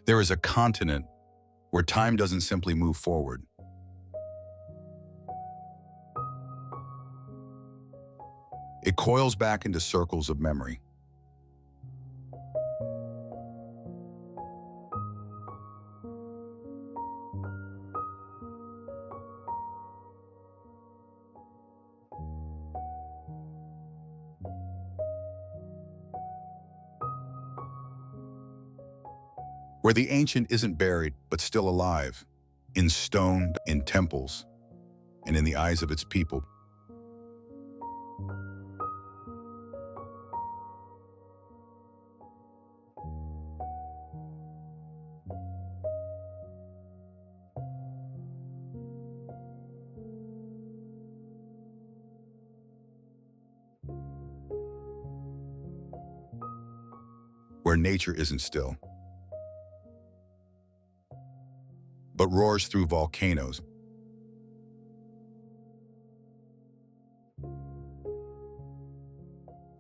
There is a continent where time doesn't simply move forward. It coils back into circles of memory. Where the ancient isn't buried, but still alive, in stone, in temples, and in the eyes of its people. Where nature isn't still, but roars through volcanoes,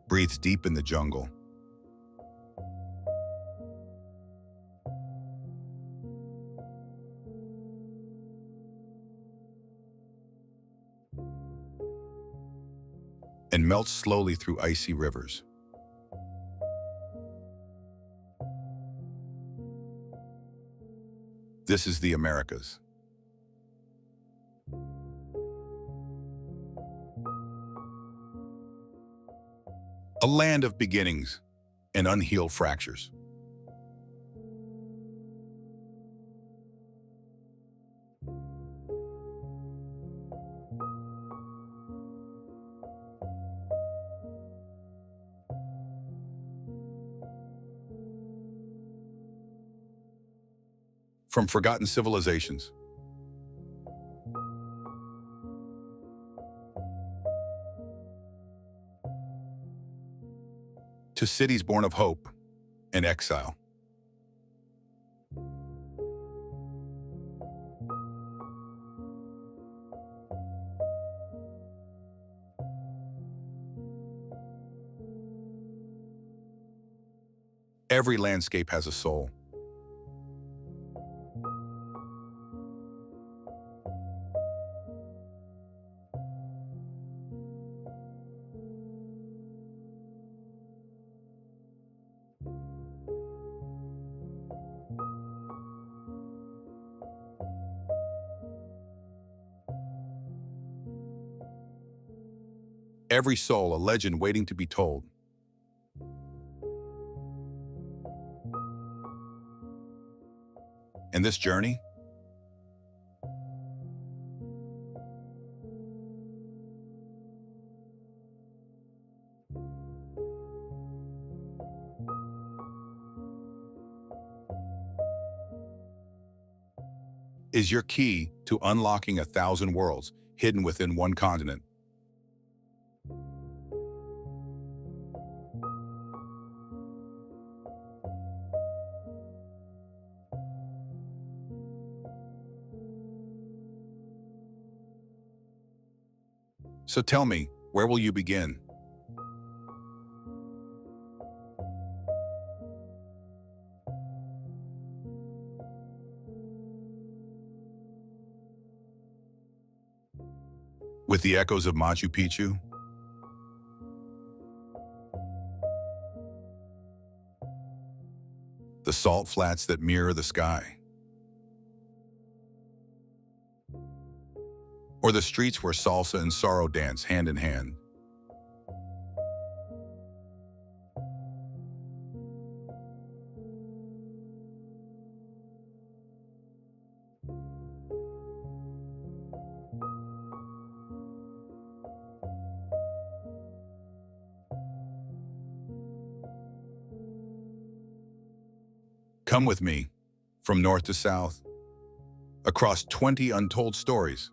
breathes deep in the jungle, and melts slowly through icy rivers. This is the Americas. A land of beginnings and unhealed fractures. From forgotten civilizations to cities born of hope and exile. Every landscape has a soul. Every soul a legend waiting to be told. And this journey? Is your key to unlocking 1,000 worlds hidden within one continent. So tell me, where will you begin? With the echoes of Machu Picchu? The salt flats that mirror the sky? Or the streets where salsa and sorrow dance hand in hand? Come with me, from north to south, across 20 untold stories,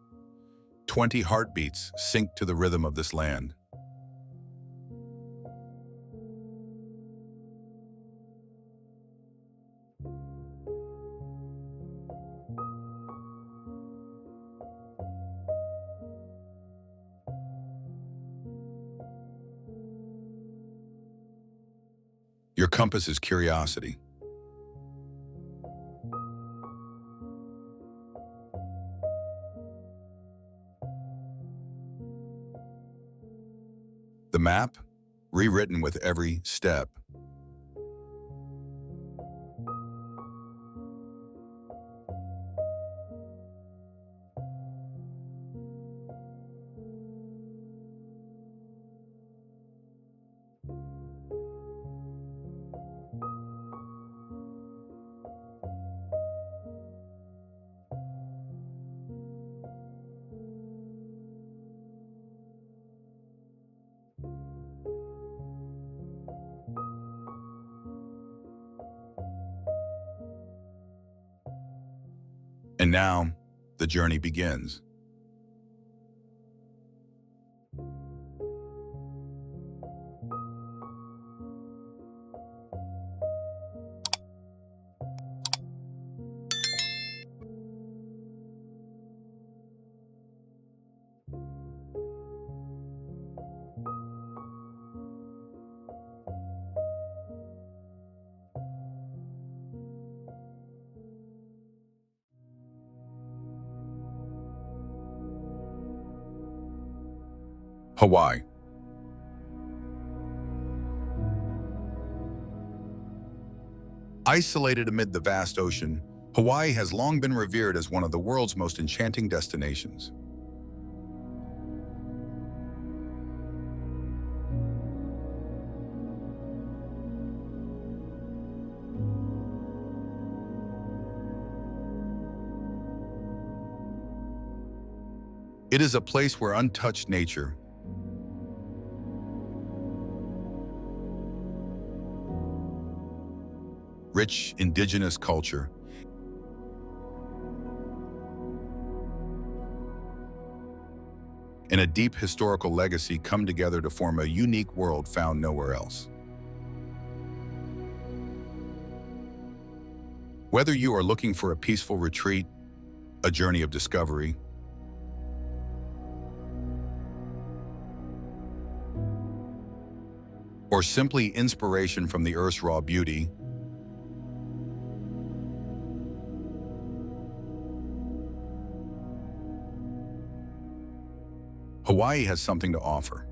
20 heartbeats sync to the rhythm of this land. Your compass is curiosity. map, rewritten with every step. And now, the journey begins. Hawaii. Isolated amid the vast ocean, Hawaii has long been revered as one of the world's most enchanting destinations. It is a place where untouched nature, rich indigenous culture, and a deep historical legacy come together to form a unique world found nowhere else. Whether you are looking for a peaceful retreat, a journey of discovery, or simply inspiration from the Earth's raw beauty, Hawaii has something to offer.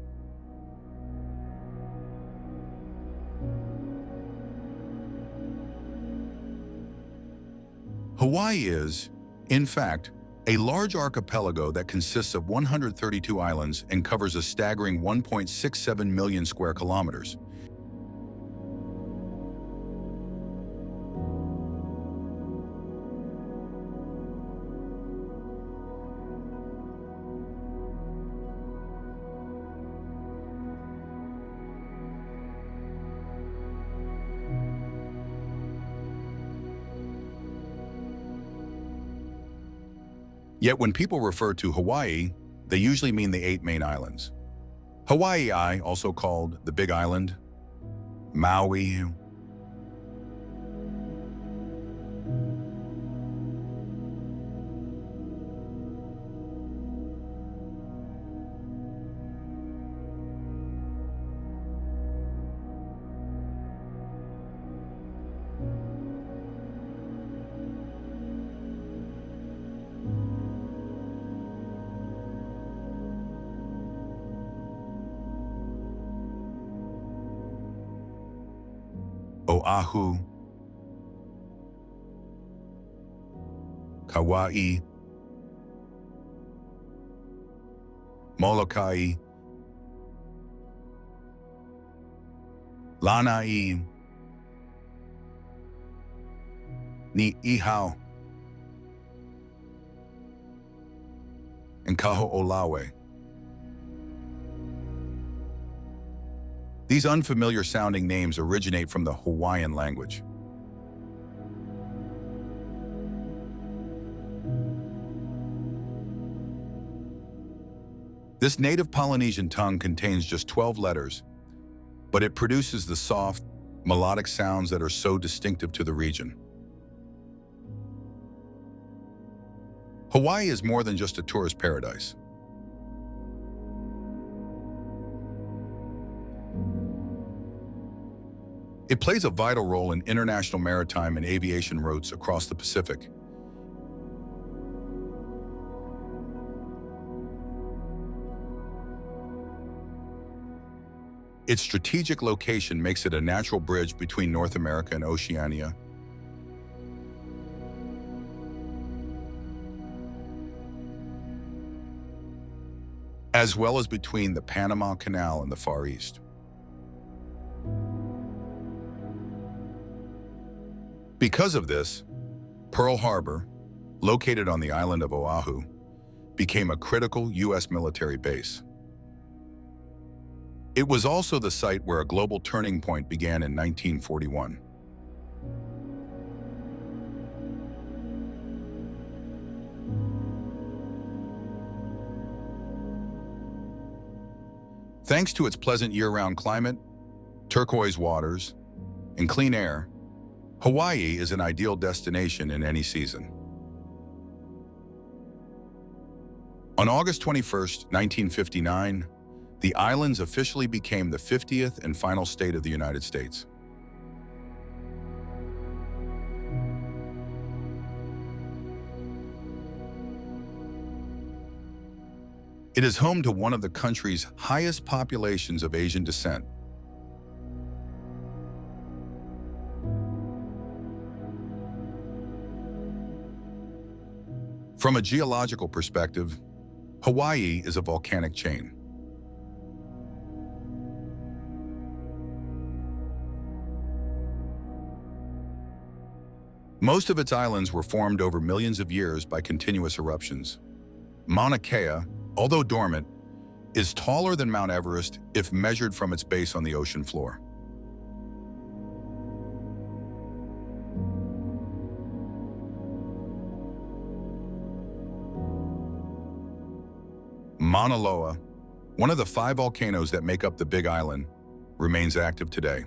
Hawaii is, in fact, a large archipelago that consists of 132 islands and covers a staggering 1.67 million square kilometers. Yet when people refer to Hawaii, they usually mean the 8 main islands. Hawaii, also called the Big Island, Maui, Oahu, Kauai, Molokai, Lanai, Ni'ihau, and Kaho'olawe. These unfamiliar sounding names originate from the Hawaiian language. This native Polynesian tongue contains just 12 letters, but it produces the soft, melodic sounds that are so distinctive to the region. Hawaii is more than just a tourist paradise. It plays a vital role in international maritime and aviation routes across the Pacific. Its strategic location makes it a natural bridge between North America and Oceania, as well as between the Panama Canal and the Far East. Because of this, Pearl Harbor, located on the island of Oahu, became a critical U.S. military base. It was also the site where a global turning point began in 1941. Thanks to its pleasant year-round climate, turquoise waters, and clean air, Hawaii is an ideal destination in any season. On August 21, 1959, the islands officially became the 50th and final state of the United States. It is home to one of the country's highest populations of Asian descent. From a geological perspective, Hawaii is a volcanic chain. Most of its islands were formed over millions of years by continuous eruptions. Mauna Kea, although dormant, is taller than Mount Everest if measured from its base on the ocean floor. Mauna Loa, one of the 5 volcanoes that make up the Big Island, remains active today.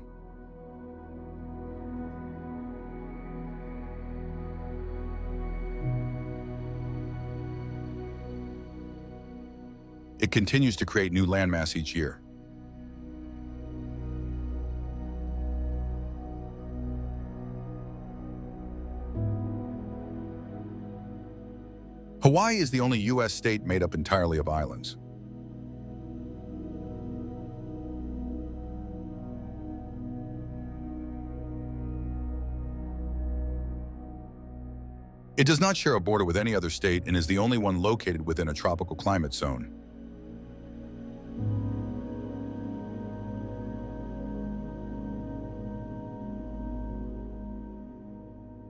It continues to create new landmass each year. Hawaii is the only U.S. state made up entirely of islands. It does not share a border with any other state and is the only one located within a tropical climate zone.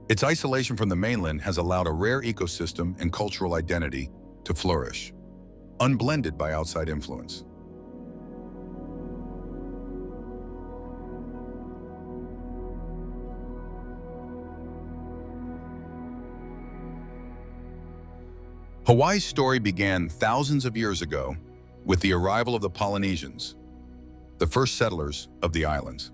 Its isolation from the mainland has allowed a rare ecosystem and cultural identity to flourish, unblended by outside influence. Hawaii's story began thousands of years ago with the arrival of the Polynesians, the first settlers of the islands.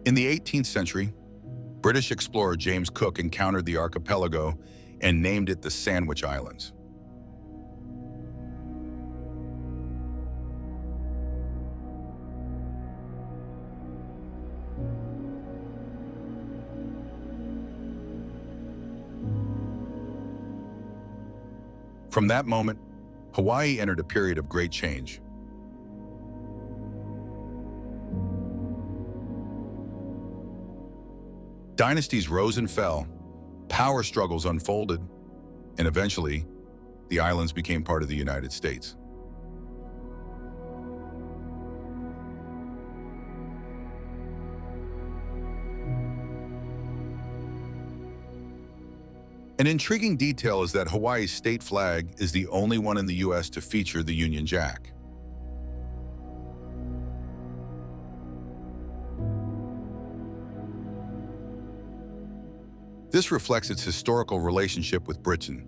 In the 18th century, British explorer James Cook encountered the archipelago and named it the Sandwich Islands. From that moment, Hawaii entered a period of great change. Dynasties rose and fell, power struggles unfolded, and eventually, the islands became part of the United States. An intriguing detail is that Hawaii's state flag is the only one in the U.S. to feature the Union Jack. This reflects its historical relationship with Britain.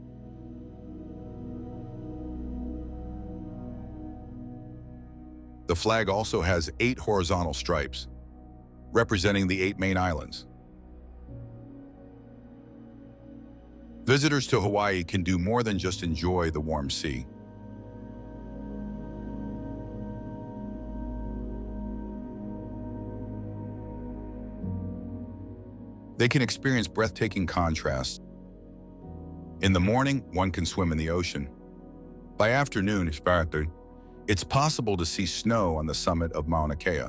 The flag also has 8 horizontal stripes, representing the 8 main islands. Visitors to Hawaii can do more than just enjoy the warm sea. They can experience breathtaking contrasts, In the morning, one can swim in the ocean. By afternoon, it's possible to see snow on the summit of Mauna Kea.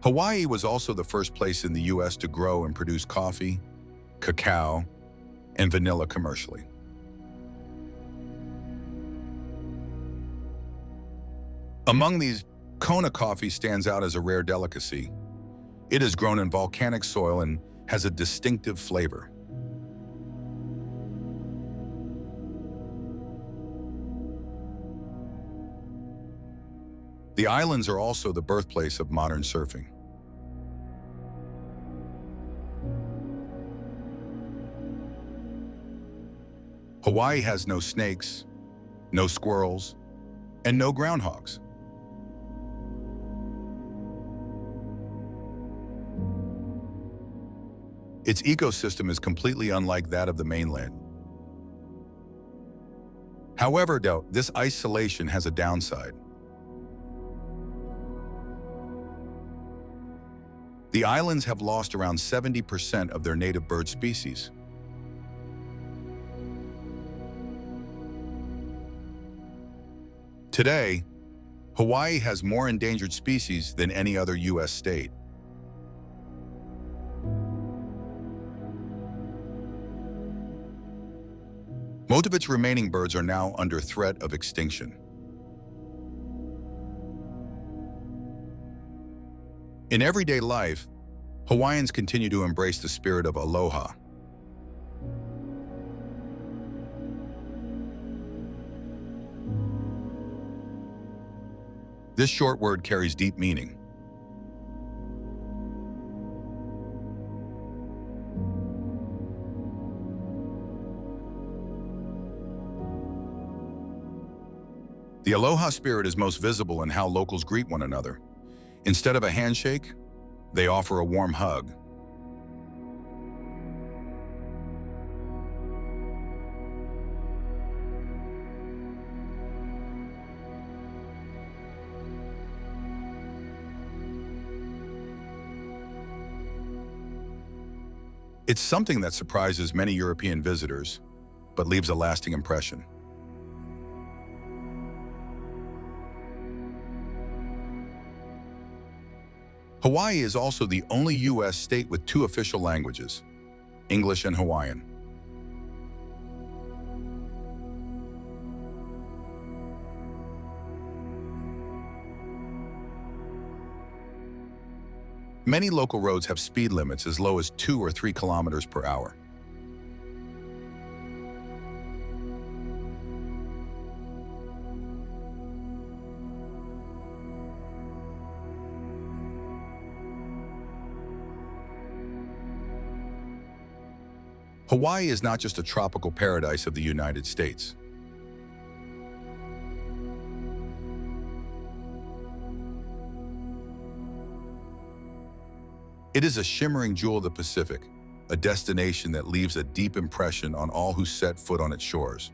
Hawaii was also the first place in the U.S. to grow and produce coffee, cacao, and vanilla commercially. Among these, Kona coffee stands out as a rare delicacy. It is grown in volcanic soil and has a distinctive flavor. The islands are also the birthplace of modern surfing. Hawaii has no snakes, no squirrels, and no groundhogs. Its ecosystem is completely unlike that of the mainland. However, though, this isolation has a downside. The islands have lost around 70% of their native bird species. Today, Hawaii has more endangered species than any other U.S. state. Most of its remaining birds are now under threat of extinction. In everyday life, Hawaiians continue to embrace the spirit of aloha. This short word carries deep meaning. The aloha spirit is most visible in how locals greet one another. Instead of a handshake, they offer a warm hug. It's something that surprises many European visitors, but leaves a lasting impression. Hawaii is also the only U.S. state with two official languages, English and Hawaiian. Many local roads have speed limits as low as 2 or 3 kilometers per hour. Hawaii is not just a tropical paradise of the United States. It is a shimmering jewel of the Pacific, a destination that leaves a deep impression on all who set foot on its shores.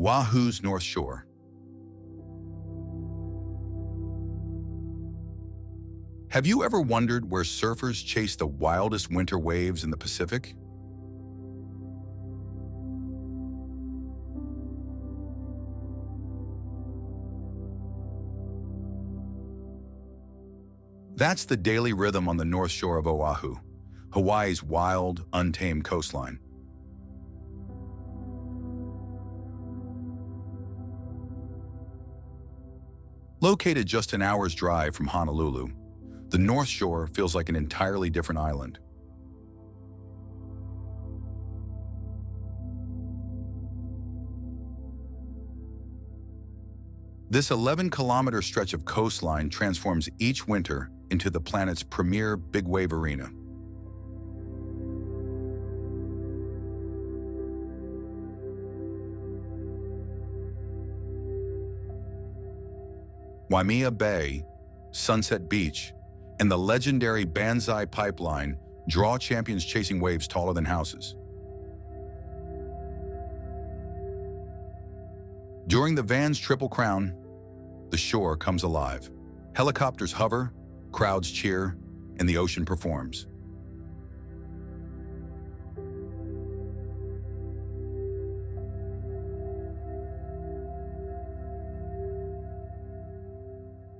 Oahu's North Shore. Have you ever wondered where surfers chase the wildest winter waves in the Pacific? That's the daily rhythm on the North Shore of Oahu, Hawaii's wild, untamed coastline. Located just an hour's drive from Honolulu, the North Shore feels like an entirely different island. This 11-kilometer stretch of coastline transforms each winter into the planet's premier big wave arena. Waimea Bay, Sunset Beach, and the legendary Banzai Pipeline draw champions chasing waves taller than houses. During the van's Triple Crown, the shore comes alive. Helicopters hover, crowds cheer, and the ocean performs.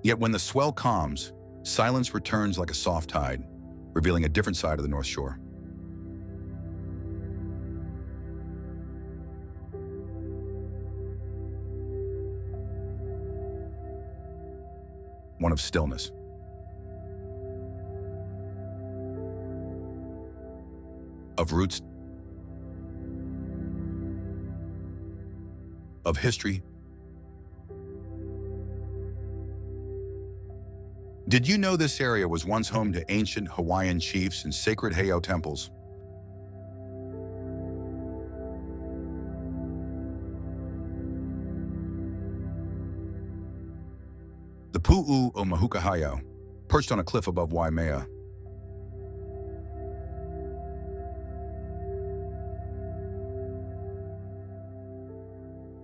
Yet when the swell calms, silence returns like a soft tide, revealing a different side of the North Shore. One of stillness. Of roots. Of history. Did you know this area was once home to ancient Hawaiian chiefs and sacred heiau temples? The Pu'u o Mahuka Heiau, perched on a cliff above Waimea,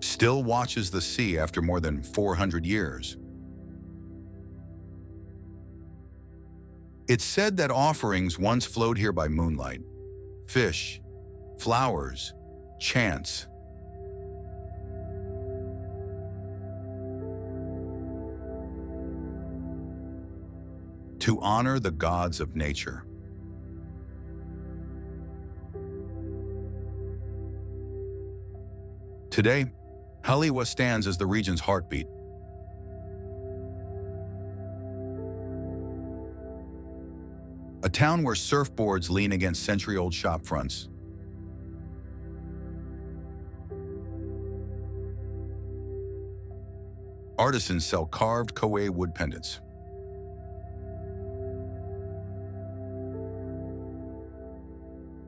still watches the sea after more than 400 years. It's said that offerings once flowed here by moonlight. Fish, flowers, chants. To honor the gods of nature. Today, Haleakala stands as the region's heartbeat. A town where surfboards lean against century-old shop fronts. Artisans sell carved Kauai wood pendants.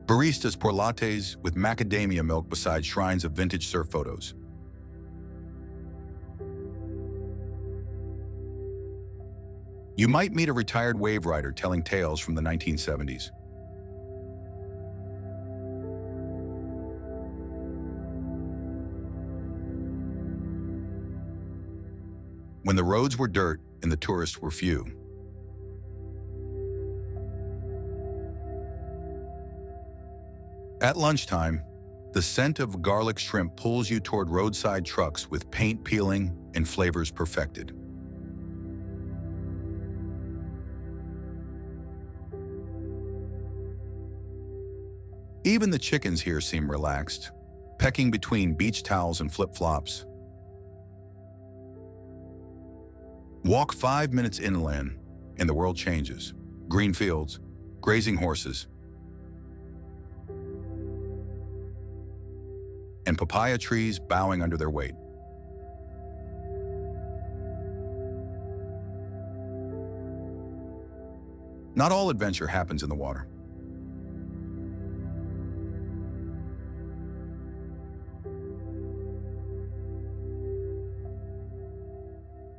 Baristas pour lattes with macadamia milk beside shrines of vintage surf photos. You might meet a retired wave rider telling tales from the 1970s. When the roads were dirt and the tourists were few. At lunchtime, the scent of garlic shrimp pulls you toward roadside trucks with paint peeling and flavors perfected. Even the chickens here seem relaxed, pecking between beach towels and flip-flops. Walk 5 minutes inland, and the world changes. Green fields, grazing horses, and papaya trees bowing under their weight. Not all adventure happens in the water.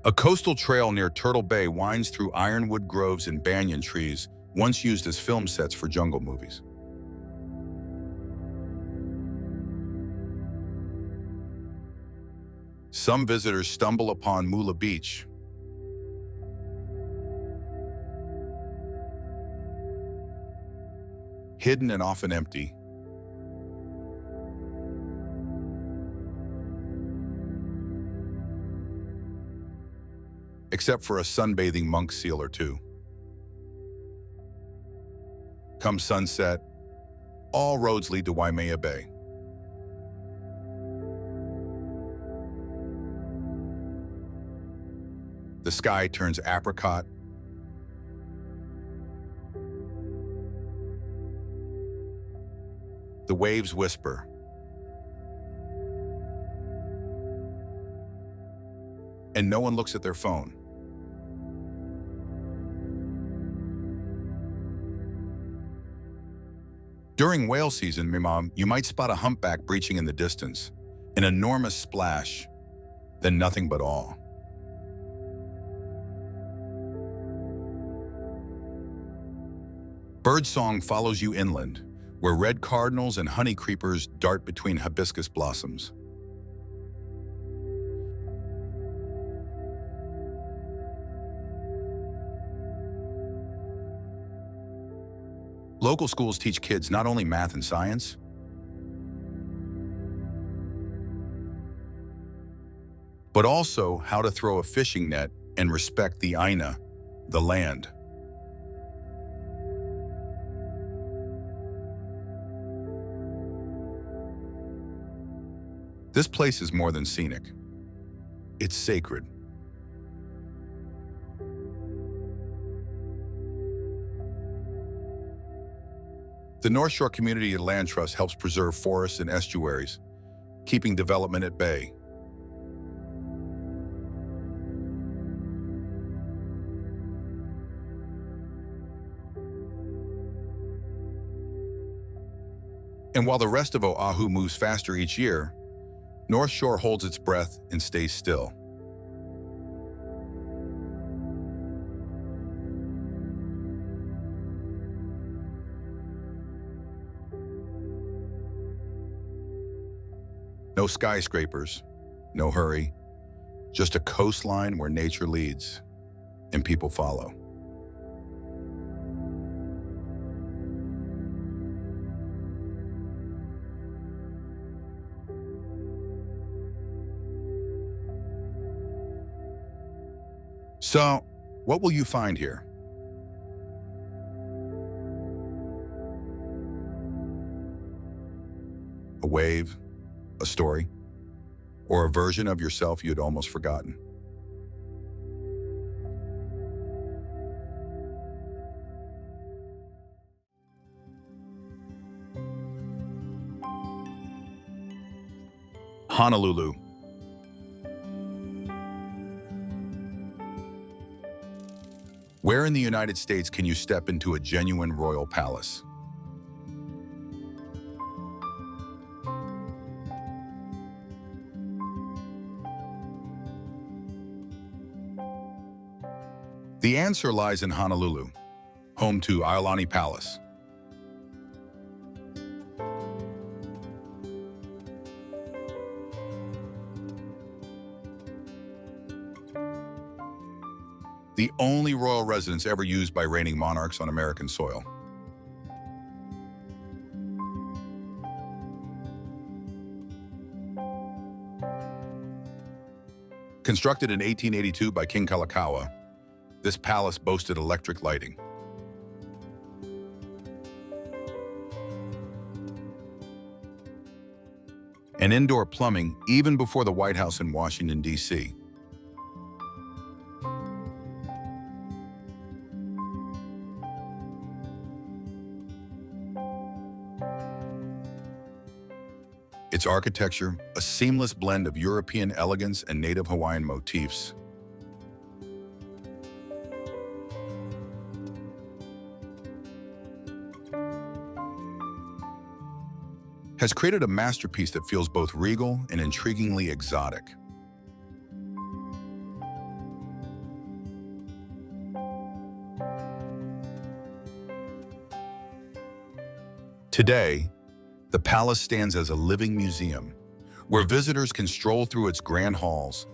A coastal trail near Turtle Bay winds through ironwood groves and banyan trees, once used as film sets for jungle movies. Some visitors stumble upon Mula Beach, hidden and often empty. Except for a sunbathing monk seal or two. Come sunset, all roads lead to Waimea Bay. The sky turns apricot. The waves whisper. And no one looks at their phone. During whale season, you might spot a humpback breaching in the distance, an enormous splash, then nothing but awe. Birdsong follows you inland, where red cardinals and honey creepers dart between hibiscus blossoms. Local schools teach kids not only math and science, but also how to throw a fishing net and respect the aina, the land. This place is more than scenic. It's sacred. The North Shore Community Land Trust helps preserve forests and estuaries, keeping development at bay. And while the rest of Oahu moves faster each year, North Shore holds its breath and stays still. No skyscrapers, no hurry, just a coastline where nature leads and people follow. So, what will you find here? A wave, a story, or a version of yourself you'd almost forgotten? Honolulu. Where in the United States can you step into a genuine royal palace? The answer lies in Honolulu, home to Aulani Palace. The only royal residence ever used by reigning monarchs on American soil. Constructed in 1882 by King Kalakaua, this palace boasted electric lighting, and indoor plumbing even before the White House in Washington, D.C. Its architecture, a seamless blend of European elegance and native Hawaiian motifs. Has created a masterpiece that feels both regal and intriguingly exotic. Today, the palace stands as a living museum, where visitors can stroll through its grand halls,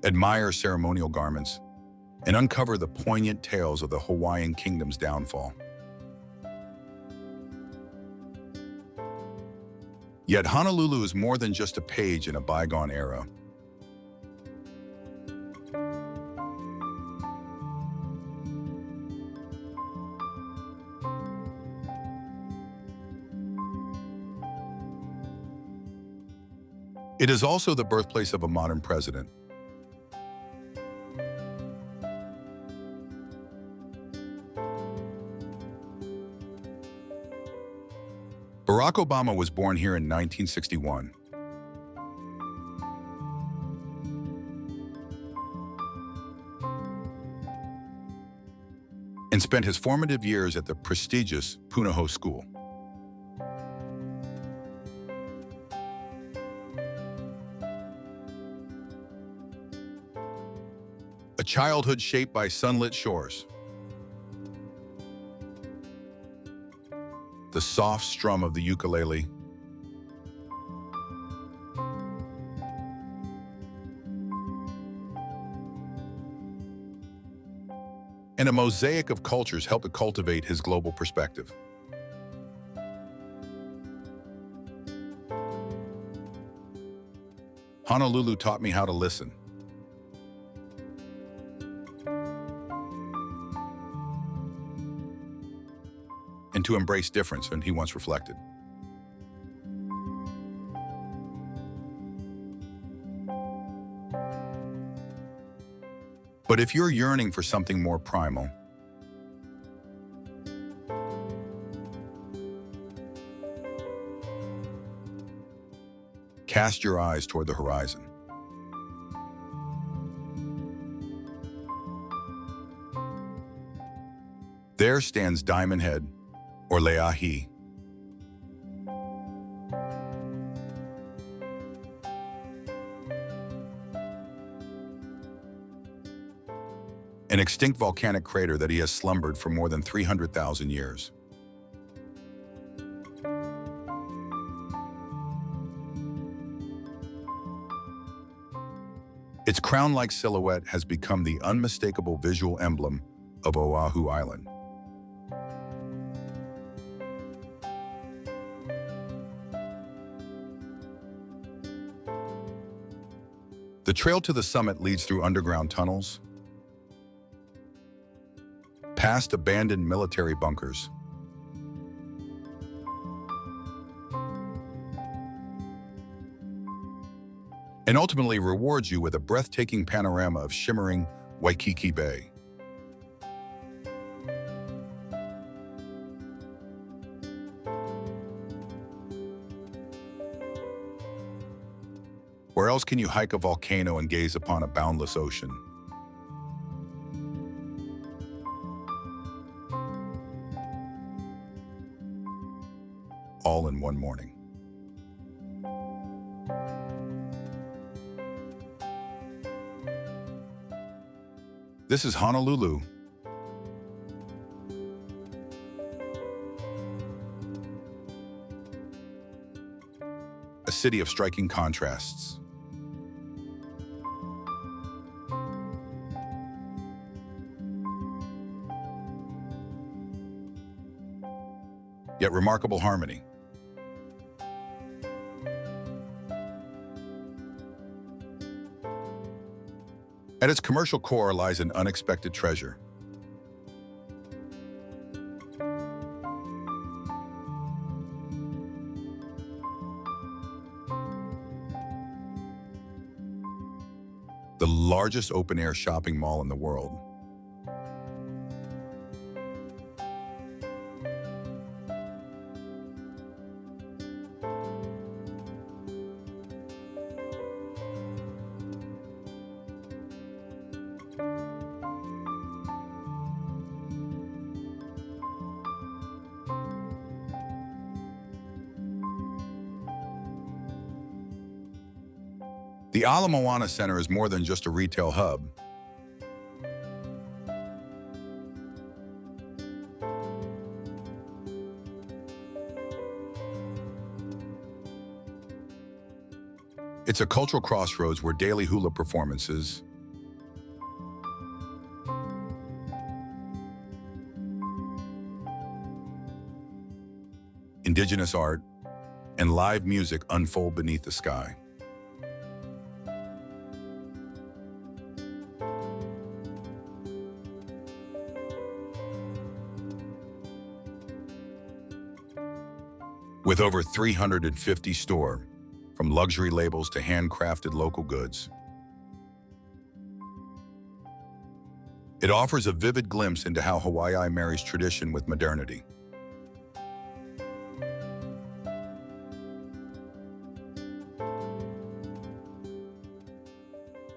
admire ceremonial garments, and uncover the poignant tales of the Hawaiian kingdom's downfall. Yet Honolulu is more than just a page in a bygone era. It is also the birthplace of a modern president. Barack Obama was born here in 1961. And spent his formative years at the prestigious Punahou School. A childhood shaped by sunlit shores. The soft strum of the ukulele. And a mosaic of cultures helped to cultivate his global perspective. Honolulu taught me how to listen. And to embrace difference, and he once reflected. But if you're yearning for something more primal, cast your eyes toward the horizon. There stands Diamond Head, or Leahi. An extinct volcanic crater that he has slumbered for more than 300,000 years. Its crown-like silhouette has become the unmistakable visual emblem of Oahu Island. The trail to the summit leads through underground tunnels, past abandoned military bunkers, and ultimately rewards you with a breathtaking panorama of shimmering Waikiki Bay. Where else can you hike a volcano and gaze upon a boundless ocean? All in one morning. This is Honolulu. A city of striking contrasts. Yet remarkable harmony. At its commercial core lies an unexpected treasure. The largest open-air shopping mall in the world. The Ala Moana Center is more than just a retail hub. It's a cultural crossroads where daily hula performances, indigenous art, and live music unfold beneath the sky. With over 350 stores, from luxury labels to handcrafted local goods, it offers a vivid glimpse into how Hawaii marries tradition with modernity.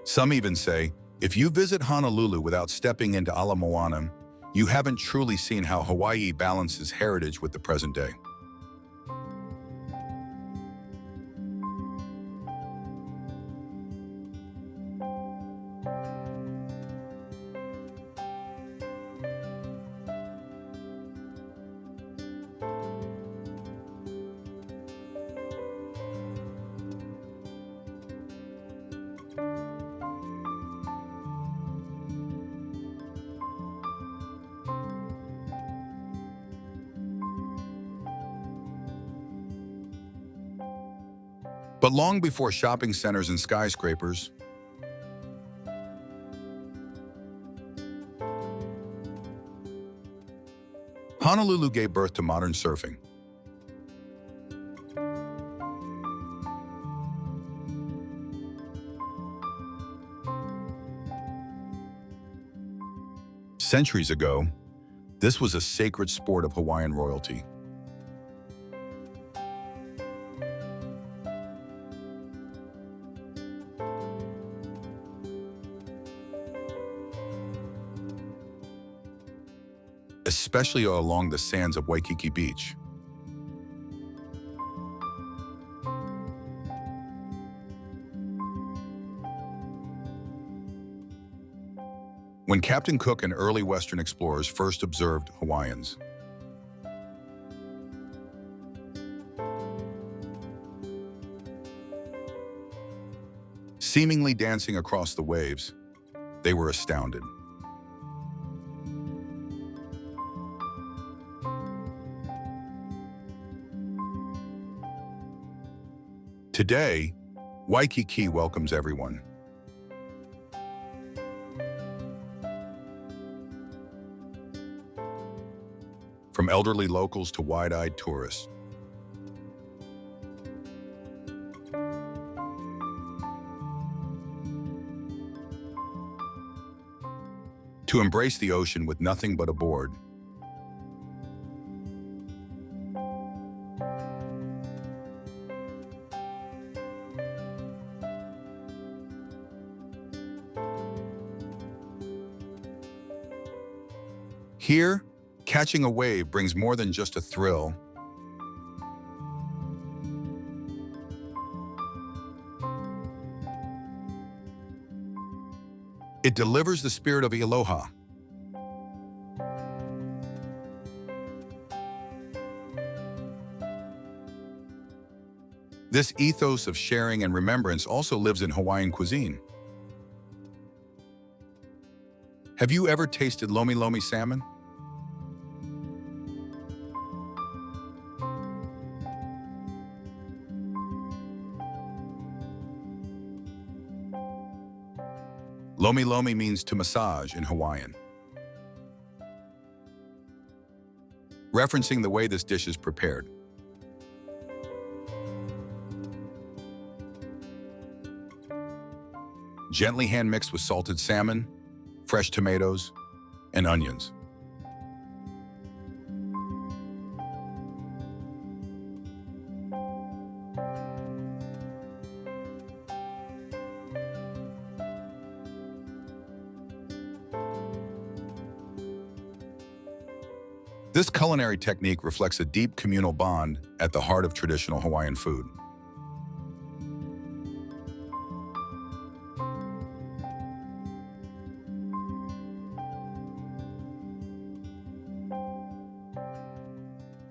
Some even say, if you visit Honolulu without stepping into Ala Moana, you haven't truly seen how Hawaii balances heritage with the present day. But long before shopping centers and skyscrapers, Honolulu gave birth to modern surfing. Centuries ago, this was a sacred sport of Hawaiian royalty. Especially along the sands of Waikiki Beach. When Captain Cook and early Western explorers first observed Hawaiians, seemingly dancing across the waves, they were astounded. Today, Waikiki welcomes everyone. From elderly locals to wide-eyed tourists. To embrace the ocean with nothing but a board. Here, catching a wave brings more than just a thrill. It delivers the spirit of aloha. This ethos of sharing and remembrance also lives in Hawaiian cuisine. Have you ever tasted lomi lomi salmon? Lomi lomi means to massage in Hawaiian, referencing the way this dish is prepared. Gently hand-mixed with salted salmon, fresh tomatoes, and onions. This culinary technique reflects a deep communal bond at the heart of traditional Hawaiian food.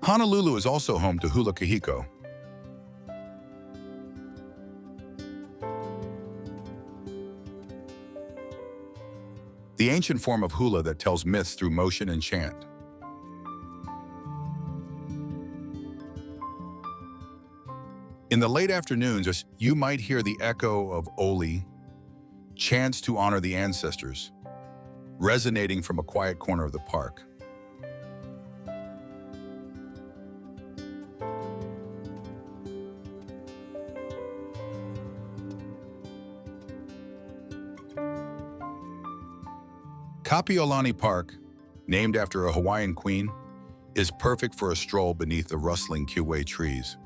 Honolulu is also home to hula kahiko, the ancient form of hula that tells myths through motion and chant. In the late afternoons, you might hear the echo of oli, chants to honor the ancestors, resonating from a quiet corner of the park. Kapiolani Park, named after a Hawaiian queen, is perfect for a stroll beneath the rustling kiwi trees.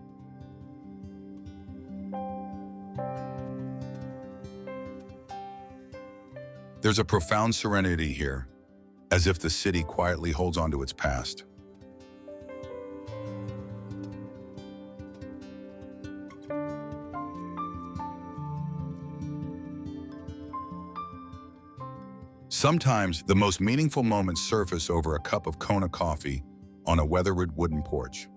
There's a profound serenity here, as if the city quietly holds on to its past. Sometimes, the most meaningful moments surface over a cup of Kona coffee on a weathered wooden porch.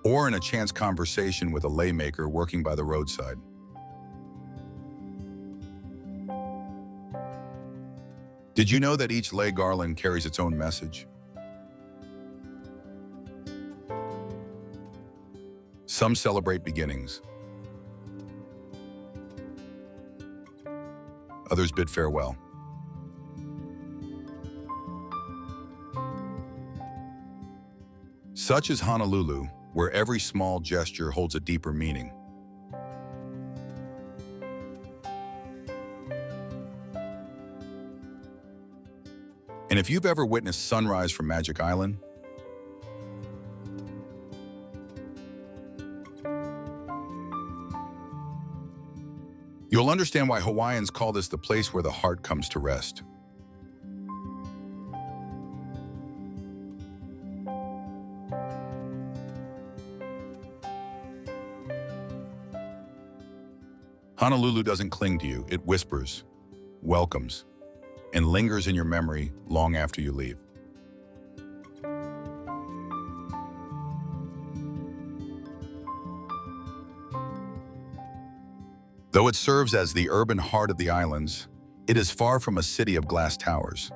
or in a chance conversation with a laymaker working by the roadside. Did you know that each lei garland carries its own message? Some celebrate beginnings. Others bid farewell. Such is Honolulu, where every small gesture holds a deeper meaning. And if you've ever witnessed sunrise from Magic Island, you'll understand why Hawaiians call this the place where the heart comes to rest. Honolulu doesn't cling to you, it whispers, welcomes, and lingers in your memory long after you leave. Though it serves as the urban heart of the islands, it is far from a city of glass towers.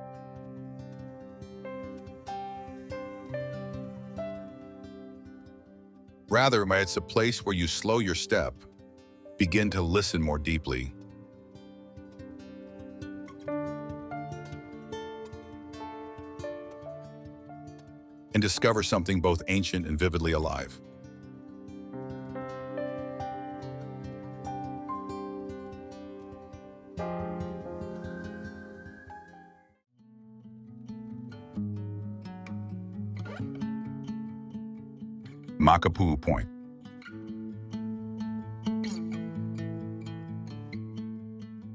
Rather, it's a place where you slow your step, begin to listen more deeply, and discover something both ancient and vividly alive. Makapu Point.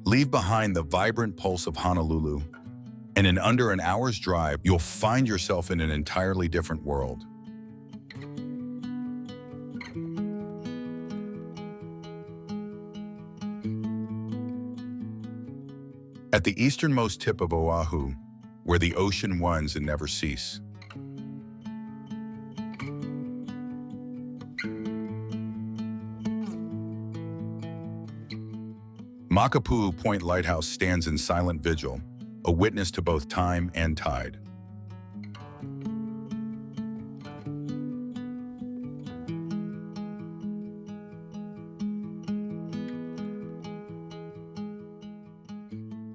Leave behind the vibrant pulse of Honolulu, and in under an hour's drive, you'll find yourself in an entirely different world. At the easternmost tip of Oahu, where the ocean winds and never cease, Makapu Point Lighthouse stands in silent vigil, a witness to both time and tide.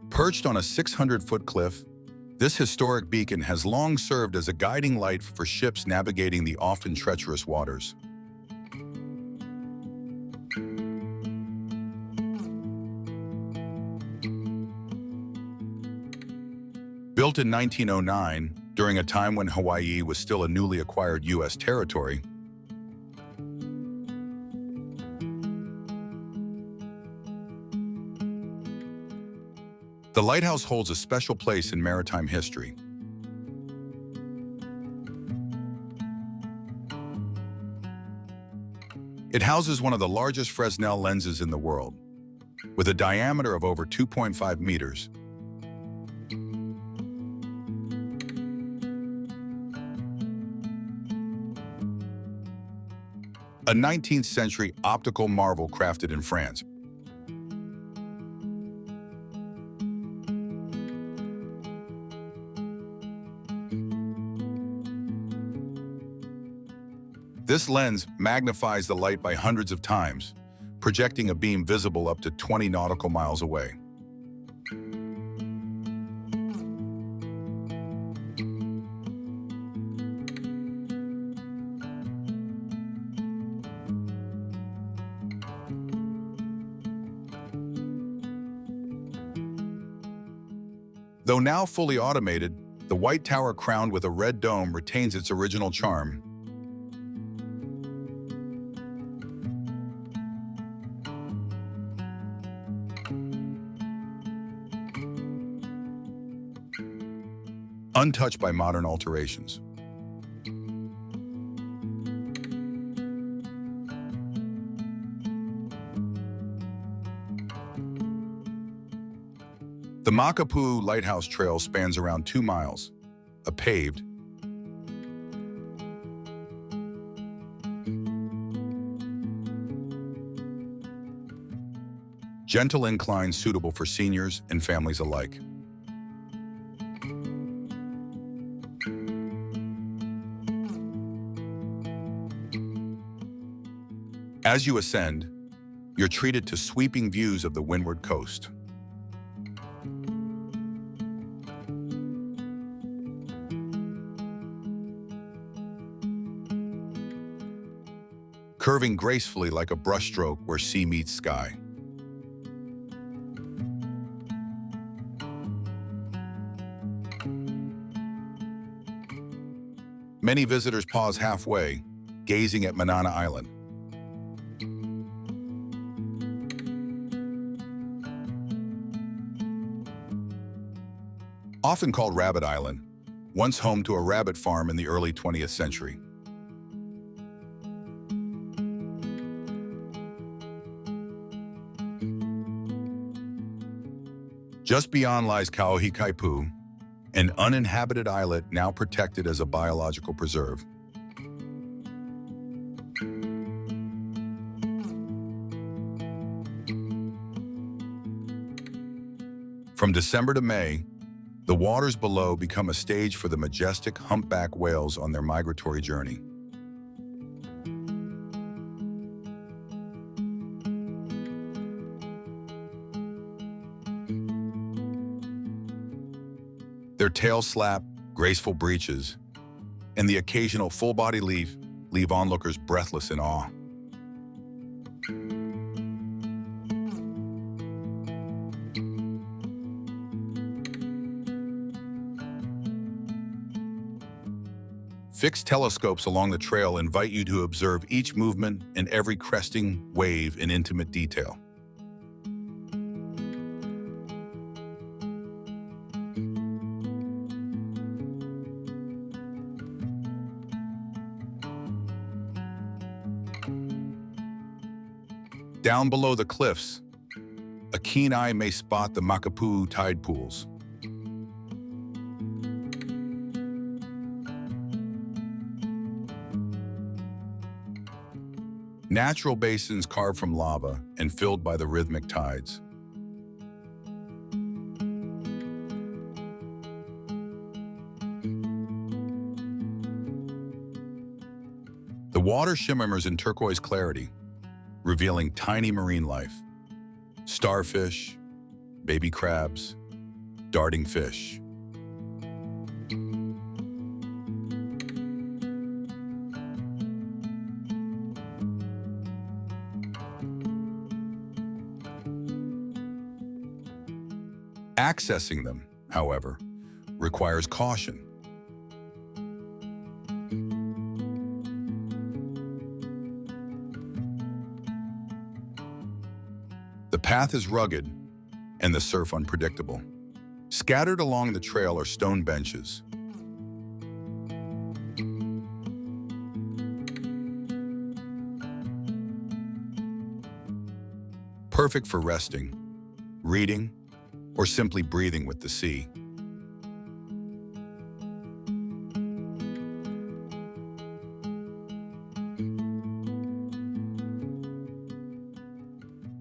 Perched on a 600-foot cliff, this historic beacon has long served as a guiding light for ships navigating the often treacherous waters. Built in 1909, during a time when Hawaii was still a newly acquired U.S. territory, the lighthouse holds a special place in maritime history. It houses one of the largest Fresnel lenses in the world, with a diameter of over 2.5 meters. A 19th century optical marvel crafted in France. This lens magnifies the light by hundreds of times, projecting a beam visible up to 20 nautical miles away. Though now fully automated, the white tower crowned with a red dome retains its original charm. Untouched by modern alterations. The Makapu Lighthouse Trail spans around 2 miles, a paved, Gentle inclines suitable for seniors and families alike. As you ascend, you're treated to sweeping views of the windward coast. Curving gracefully like a brushstroke where sea meets sky. Many visitors pause halfway, gazing at Manana Island. Often called Rabbit Island, once home to a rabbit farm in the early 20th century. Just beyond lies Kauai, an uninhabited islet now protected as a biological preserve. From December to May, the waters below become a stage for the majestic humpback whales on their migratory journey. Their tail slap, graceful breaches, and the occasional full-body leap leave onlookers breathless in awe. Fixed telescopes along the trail invite you to observe each movement and every cresting wave in intimate detail. Down below the cliffs, a keen eye may spot the Makapu tide pools. Natural basins carved from lava and filled by the rhythmic tides. The water shimmers in turquoise clarity, revealing tiny marine life. Starfish, baby crabs, darting fish. Accessing them, however, requires caution. The path is rugged and the surf unpredictable. Scattered along the trail are stone benches. Perfect for resting, reading, or simply breathing with the sea.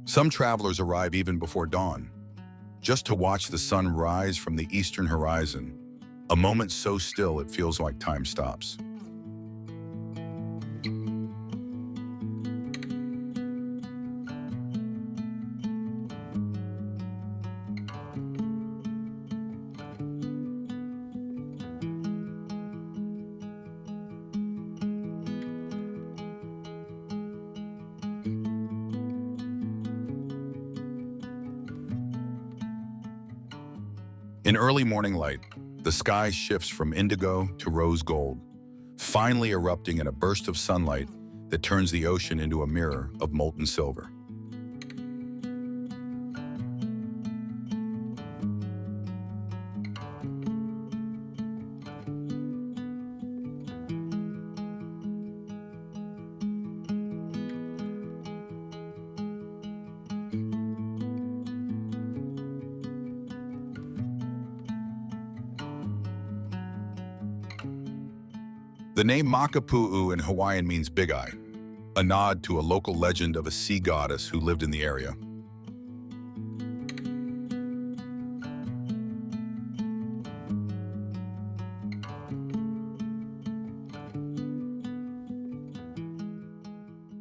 Some travelers arrive even before dawn, just to watch the sun rise from the eastern horizon, a moment so still it feels like time stops. In early morning light, the sky shifts from indigo to rose gold, finally erupting in a burst of sunlight that turns the ocean into a mirror of molten silver. The name Makapu in Hawaiian means Big Eye, a nod to a local legend of a sea goddess who lived in the area.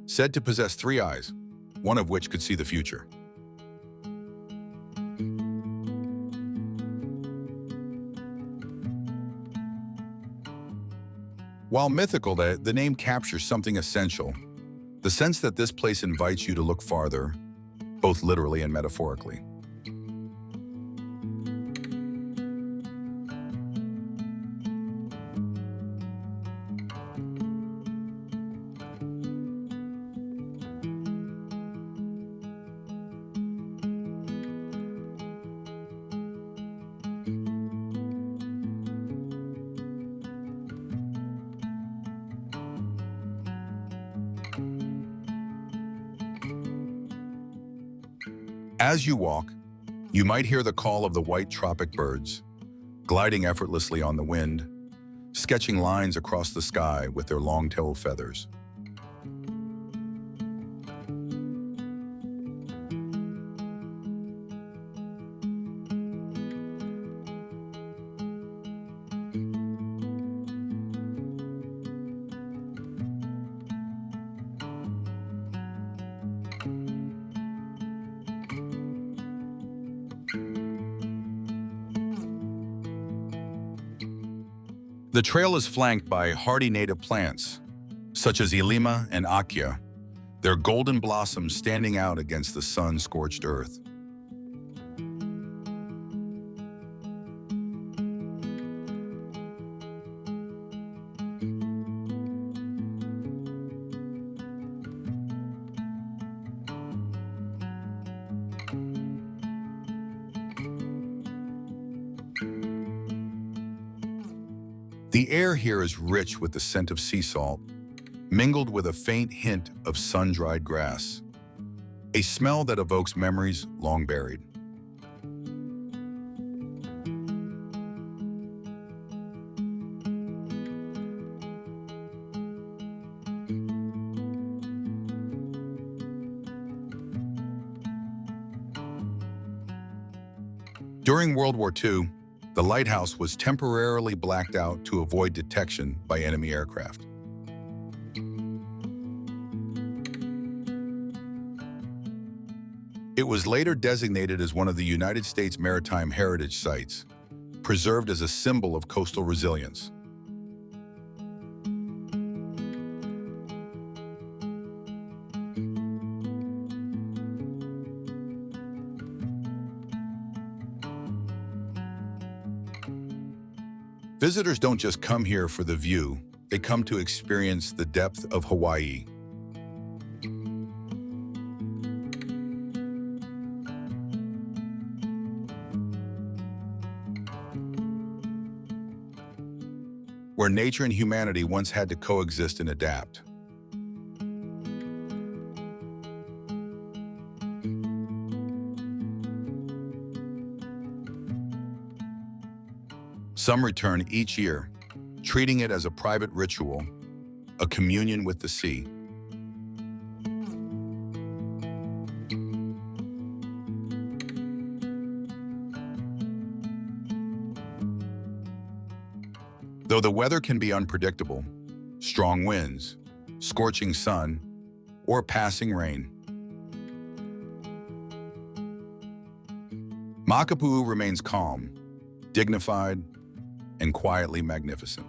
said to possess three eyes, one of which could see the future. While mythical, the name captures something essential, the sense that this place invites you to look farther, both literally and metaphorically. As you walk, you might hear the call of the white tropic birds, gliding effortlessly on the wind, sketching lines across the sky with their long-tailed feathers. The trail is flanked by hardy native plants, such as Ilima and Akia, their golden blossoms standing out against the sun-scorched earth. The air here is rich with the scent of sea salt, mingled with a faint hint of sun-dried grass, a smell that evokes memories long buried. During World War II, the lighthouse was temporarily blacked out to avoid detection by enemy aircraft. It was later designated as one of the United States Maritime Heritage Sites, preserved as a symbol of coastal resilience. Visitors don't just come here for the view, they come to experience the depth of Hawaii. Where nature and humanity once had to coexist and adapt. Some return each year, treating it as a private ritual, a communion with the sea. Though the weather can be unpredictable, strong winds, scorching sun, or passing rain, Makapu remains calm, dignified, and quietly magnificent.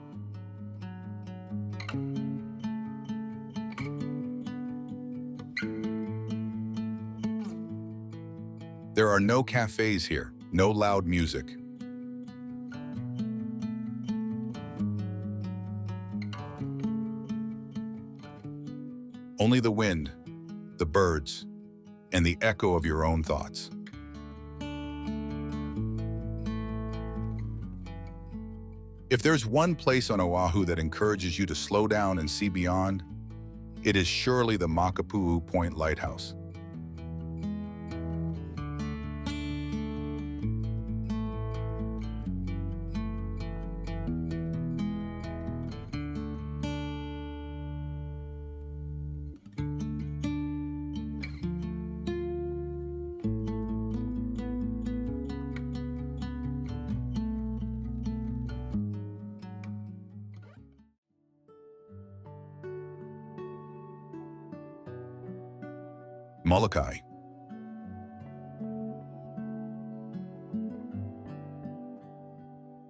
There are no cafes here, no loud music. Only the wind, the birds, and the echo of your own thoughts. If there's one place on Oahu that encourages you to slow down and see beyond, it is surely the Makapu Point Lighthouse. Molokai.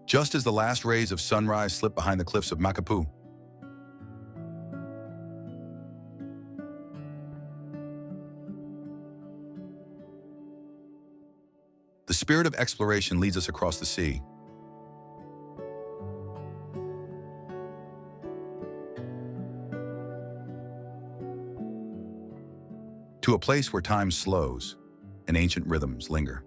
Just as the last rays of sunrise slip behind the cliffs of Makapu, the spirit of exploration leads us across the sea. To a place where time slows and ancient rhythms linger.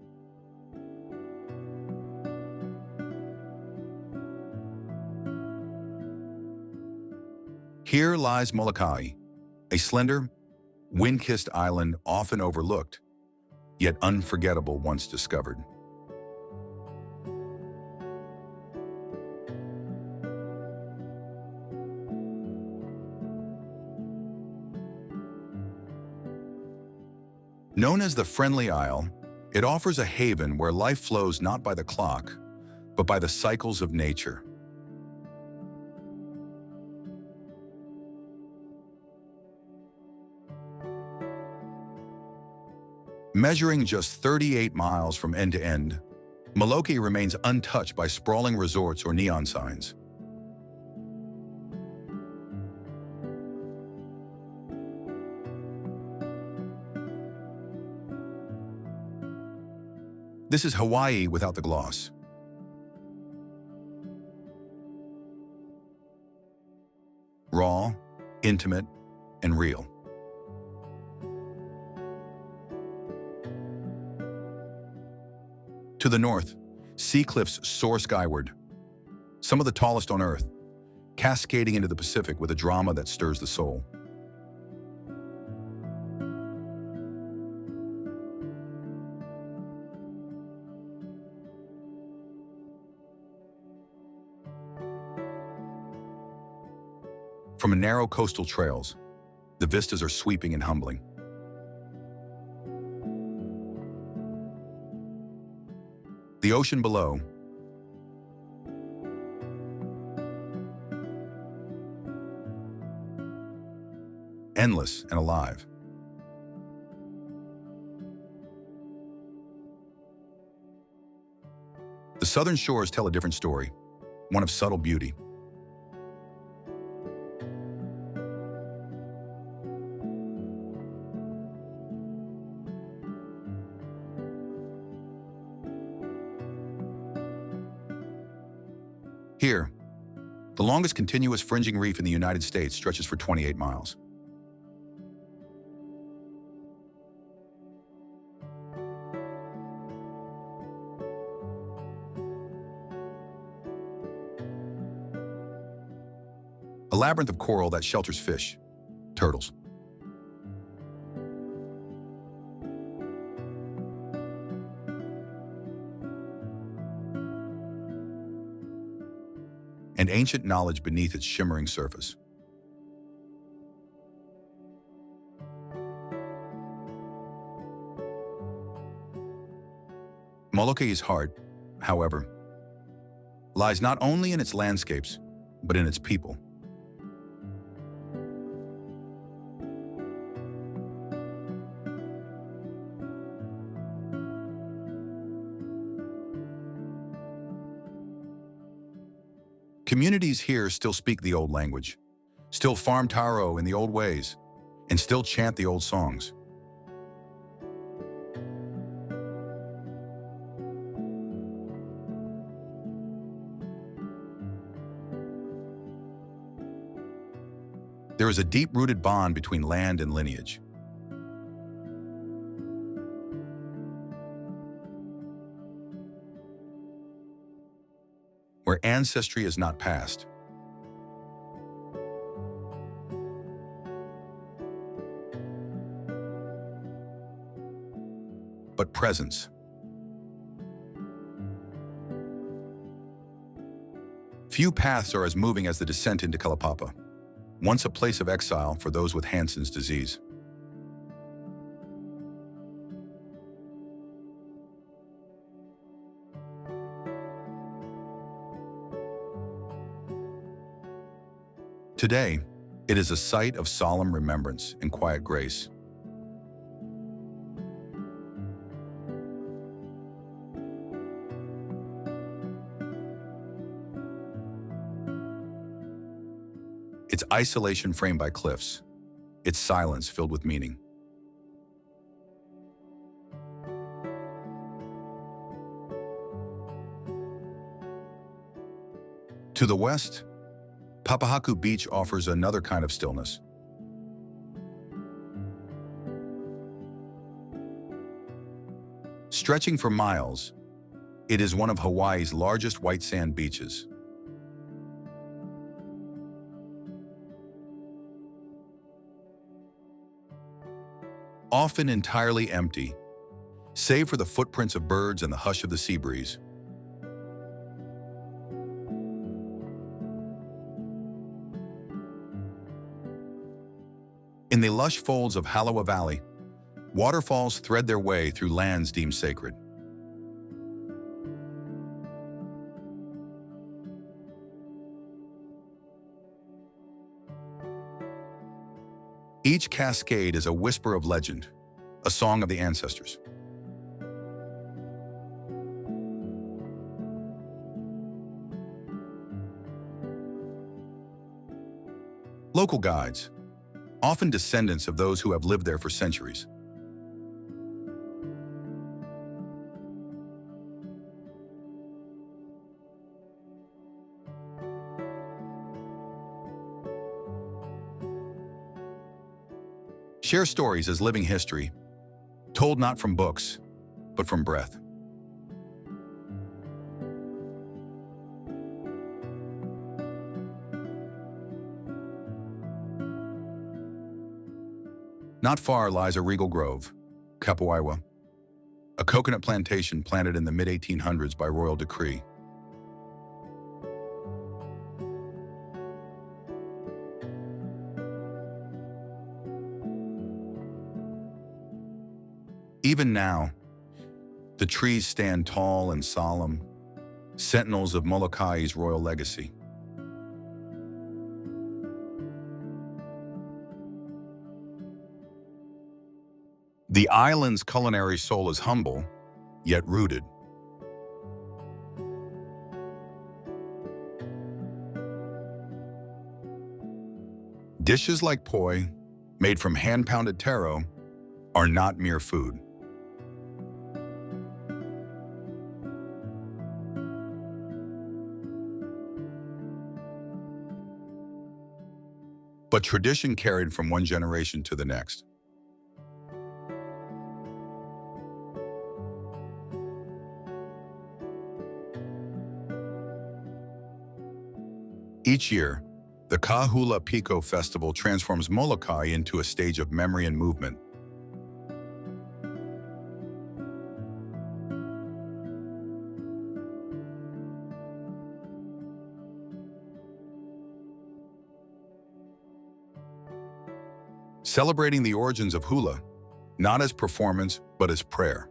Here lies Molokai, a slender, wind-kissed island often overlooked, yet unforgettable once discovered. Known as the Friendly Isle, it offers a haven where life flows not by the clock, but by the cycles of nature. Measuring just 38 miles from end to end, Molokai remains untouched by sprawling resorts or neon signs. This is Hawaii without the gloss. Raw, intimate, and real. To the north, sea cliffs soar skyward, some of the tallest on Earth, cascading into the Pacific with a drama that stirs the soul. From narrow coastal trails, the vistas are sweeping and humbling. The ocean below, endless and alive. The southern shores tell a different story, one of subtle beauty. Here, the longest continuous fringing reef in the United States stretches for 28 miles. A labyrinth of coral that shelters fish, turtles. And ancient knowledge beneath its shimmering surface. Molokai's heart, however, lies not only in its landscapes, but in its people. Communities here still speak the old language, still farm taro in the old ways, and still chant the old songs. There is a deep-rooted bond between land and lineage. Where ancestry is not past, but presence. Few paths are as moving as the descent into Kalaupapa, once a place of exile for those with Hansen's disease. Today, it is a site of solemn remembrance and quiet grace. its isolation framed by cliffs, its silence filled with meaning. To the west, Papahaku Beach offers another kind of stillness. Stretching for miles, it is one of Hawaii's largest white sand beaches. Often entirely empty, save for the footprints of birds and the hush of the sea breeze. In the lush folds of Waipio Valley, waterfalls thread their way through lands deemed sacred. Each cascade is a whisper of legend, a song of the ancestors. Local guides, often descendants of those who have lived there for centuries, share stories as living history, told not from books, but from breath. Not far lies a regal grove, Kauai, a coconut plantation planted in the mid-1800s by royal decree. Even now, the trees stand tall and solemn, sentinels of Molokai's royal legacy. The island's culinary soul is humble, yet rooted. Dishes like poi, made from hand-pounded taro, are not mere food. But tradition carried from one generation to the next. Each year, the Kahula Piko Festival transforms Molokai into a stage of memory and movement. Celebrating the origins of hula, not as performance, but as prayer.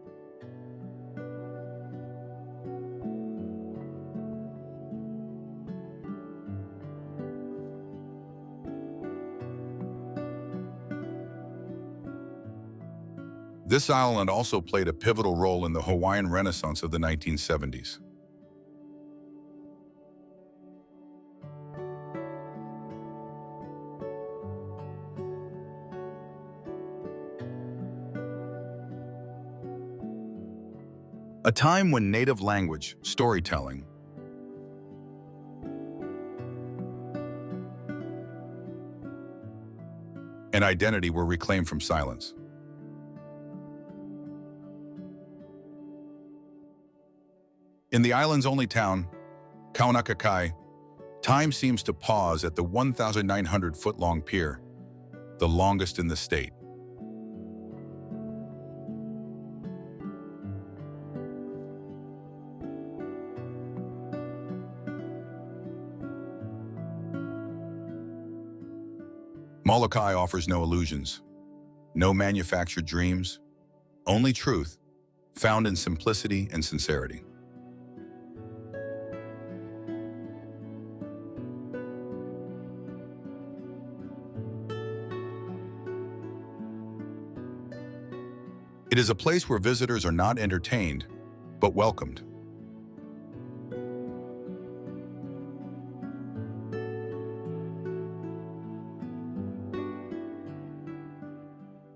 This island also played a pivotal role in the Hawaiian Renaissance of the 1970s. A time when native language, storytelling, and identity were reclaimed from silence. In the island's only town, Kauai, time seems to pause at the 1,900-foot-long pier, the longest in the state. Molokai offers no illusions, no manufactured dreams, only truth, found in simplicity and sincerity. It is a place where visitors are not entertained, but welcomed.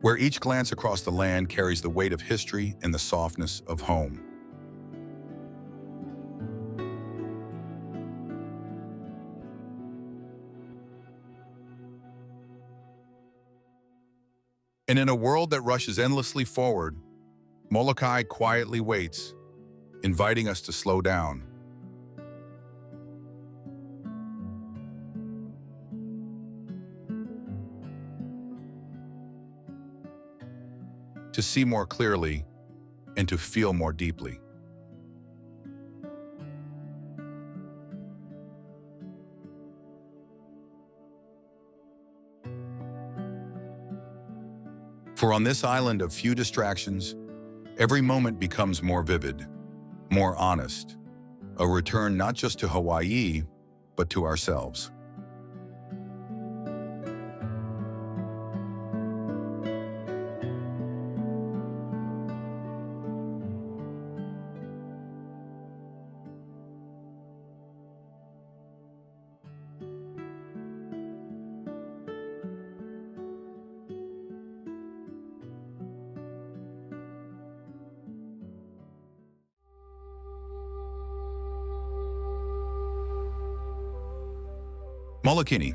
where each glance across the land carries the weight of history and the softness of home. And in a world that rushes endlessly forward, Molokai quietly waits, inviting us to slow down. To see more clearly and to feel more deeply. For on this island of few distractions, every moment becomes more vivid, more honest, a return not just to Hawaii, but to ourselves. Molokini.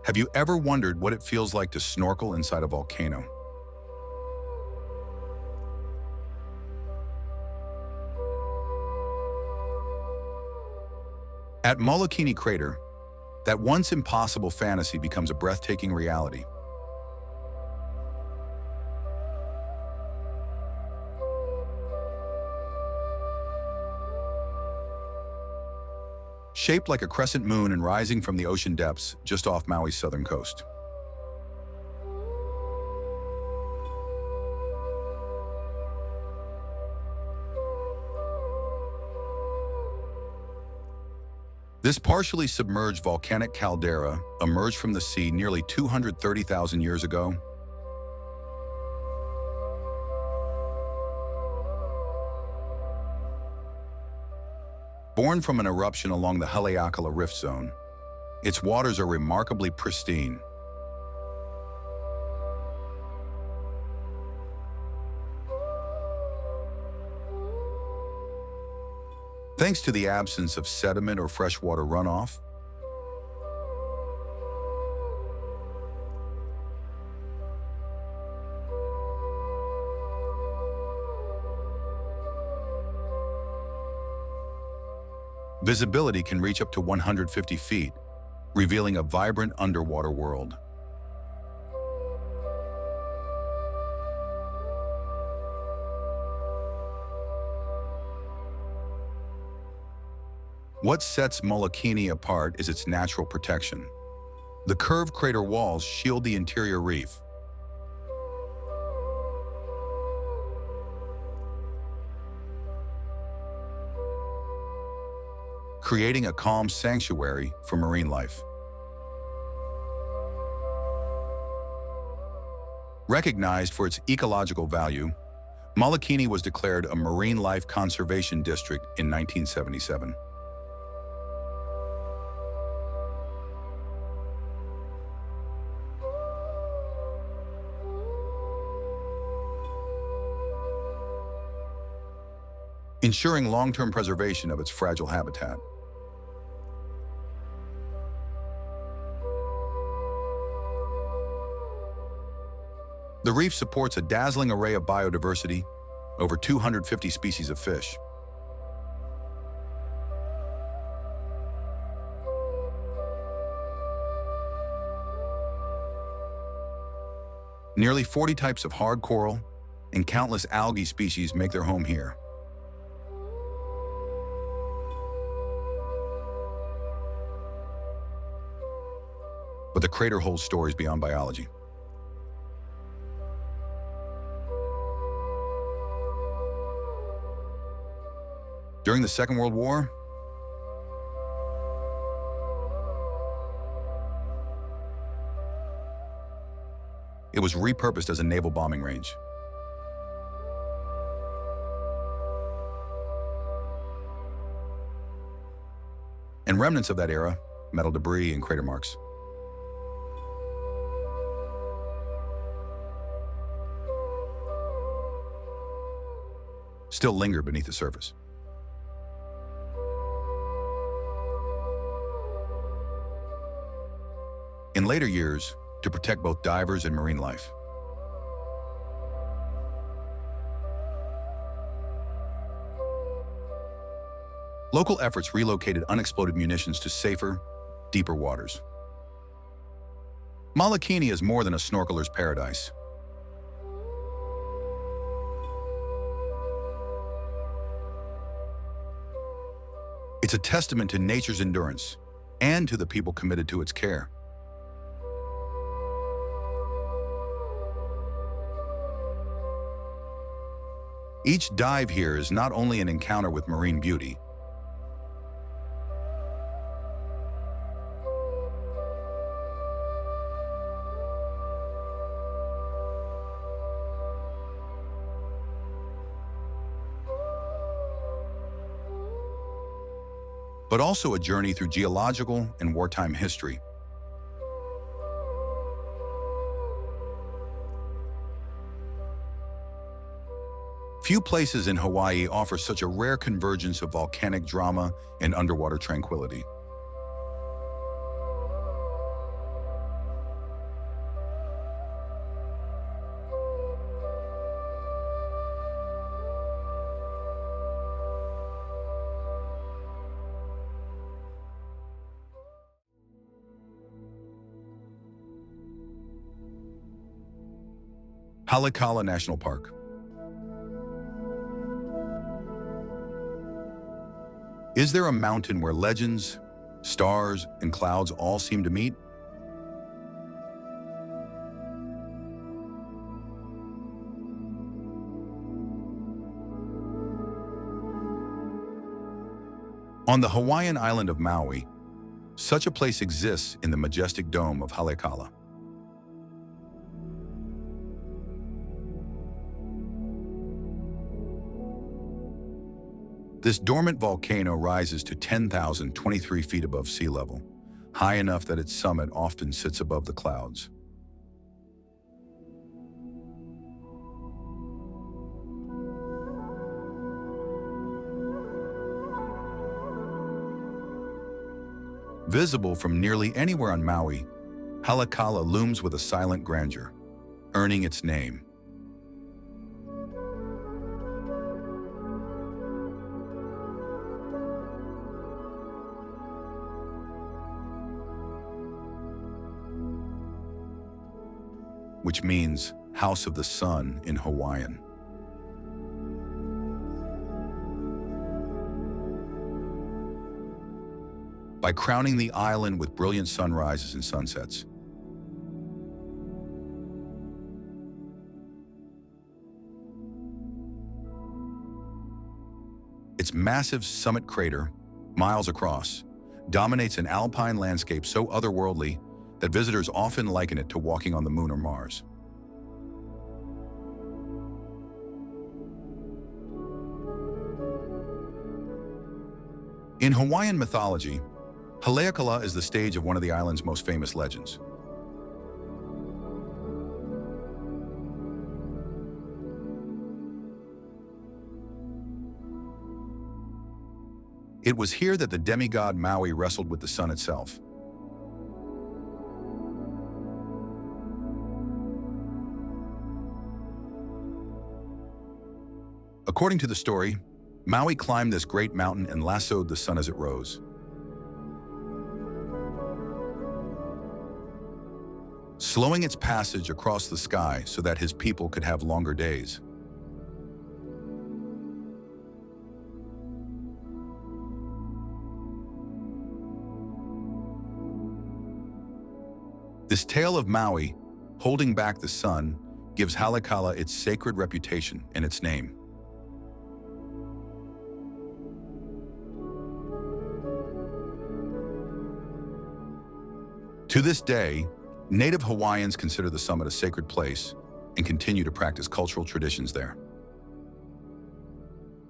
Have you ever wondered what it feels like to snorkel inside a volcano? At Molokini Crater, that once impossible fantasy becomes a breathtaking reality. Shaped like a crescent moon and rising from the ocean depths just off Maui's southern coast. This partially submerged volcanic caldera emerged from the sea nearly 230,000 years ago. Born from an eruption along the Haleakala rift zone, its waters are remarkably pristine. Thanks to the absence of sediment or freshwater runoff, visibility can reach up to 150 feet, revealing a vibrant underwater world. What sets Molokini apart is its natural protection. The curved crater walls shield the interior reef, creating a calm sanctuary for marine life. Recognized for its ecological value, Molokini was declared a Marine Life Conservation District in 1977. Ensuring long-term preservation of its fragile habitat. The reef supports a dazzling array of biodiversity, over 250 species of fish. Nearly 40 types of hard coral and countless algae species make their home here. But the crater holds stories beyond biology. During the Second World War, it was repurposed as a naval bombing range. And remnants of that era metal debris, and crater marks still linger beneath the surface. In later years, to protect both divers and marine life, local efforts relocated unexploded munitions to safer, deeper waters. Molokini is more than a snorkeler's paradise. It's a testament to nature's endurance and to the people committed to its care. Each dive here is not only an encounter with marine beauty, but also a journey through geological and wartime history. Few places in Hawaii offer such a rare convergence of volcanic drama and underwater tranquility. Haleakala National Park. Is there a mountain where legends, stars, and clouds all seem to meet? On the Hawaiian island of Maui, such a place exists in the majestic dome of Haleakala. This dormant volcano rises to 10,023 feet above sea level, high enough that its summit often sits above the clouds. Visible from nearly anywhere on Maui, Haleakala looms with a silent grandeur, earning its name. Which means House of the Sun in Hawaiian. By crowning the island with brilliant sunrises and sunsets. Its massive summit crater, miles across, dominates an alpine landscape so otherworldly that visitors often liken it to walking on the moon or Mars. In Hawaiian mythology, Haleakala is the stage of one of the island's most famous legends. It was here that the demigod Maui wrestled with the sun itself. According to the story, Maui climbed this great mountain and lassoed the sun as it rose. Slowing its passage across the sky so that his people could have longer days. This tale of Maui holding back the sun gives Haleakala its sacred reputation and its name. To this day, native Hawaiians consider the summit a sacred place and continue to practice cultural traditions there.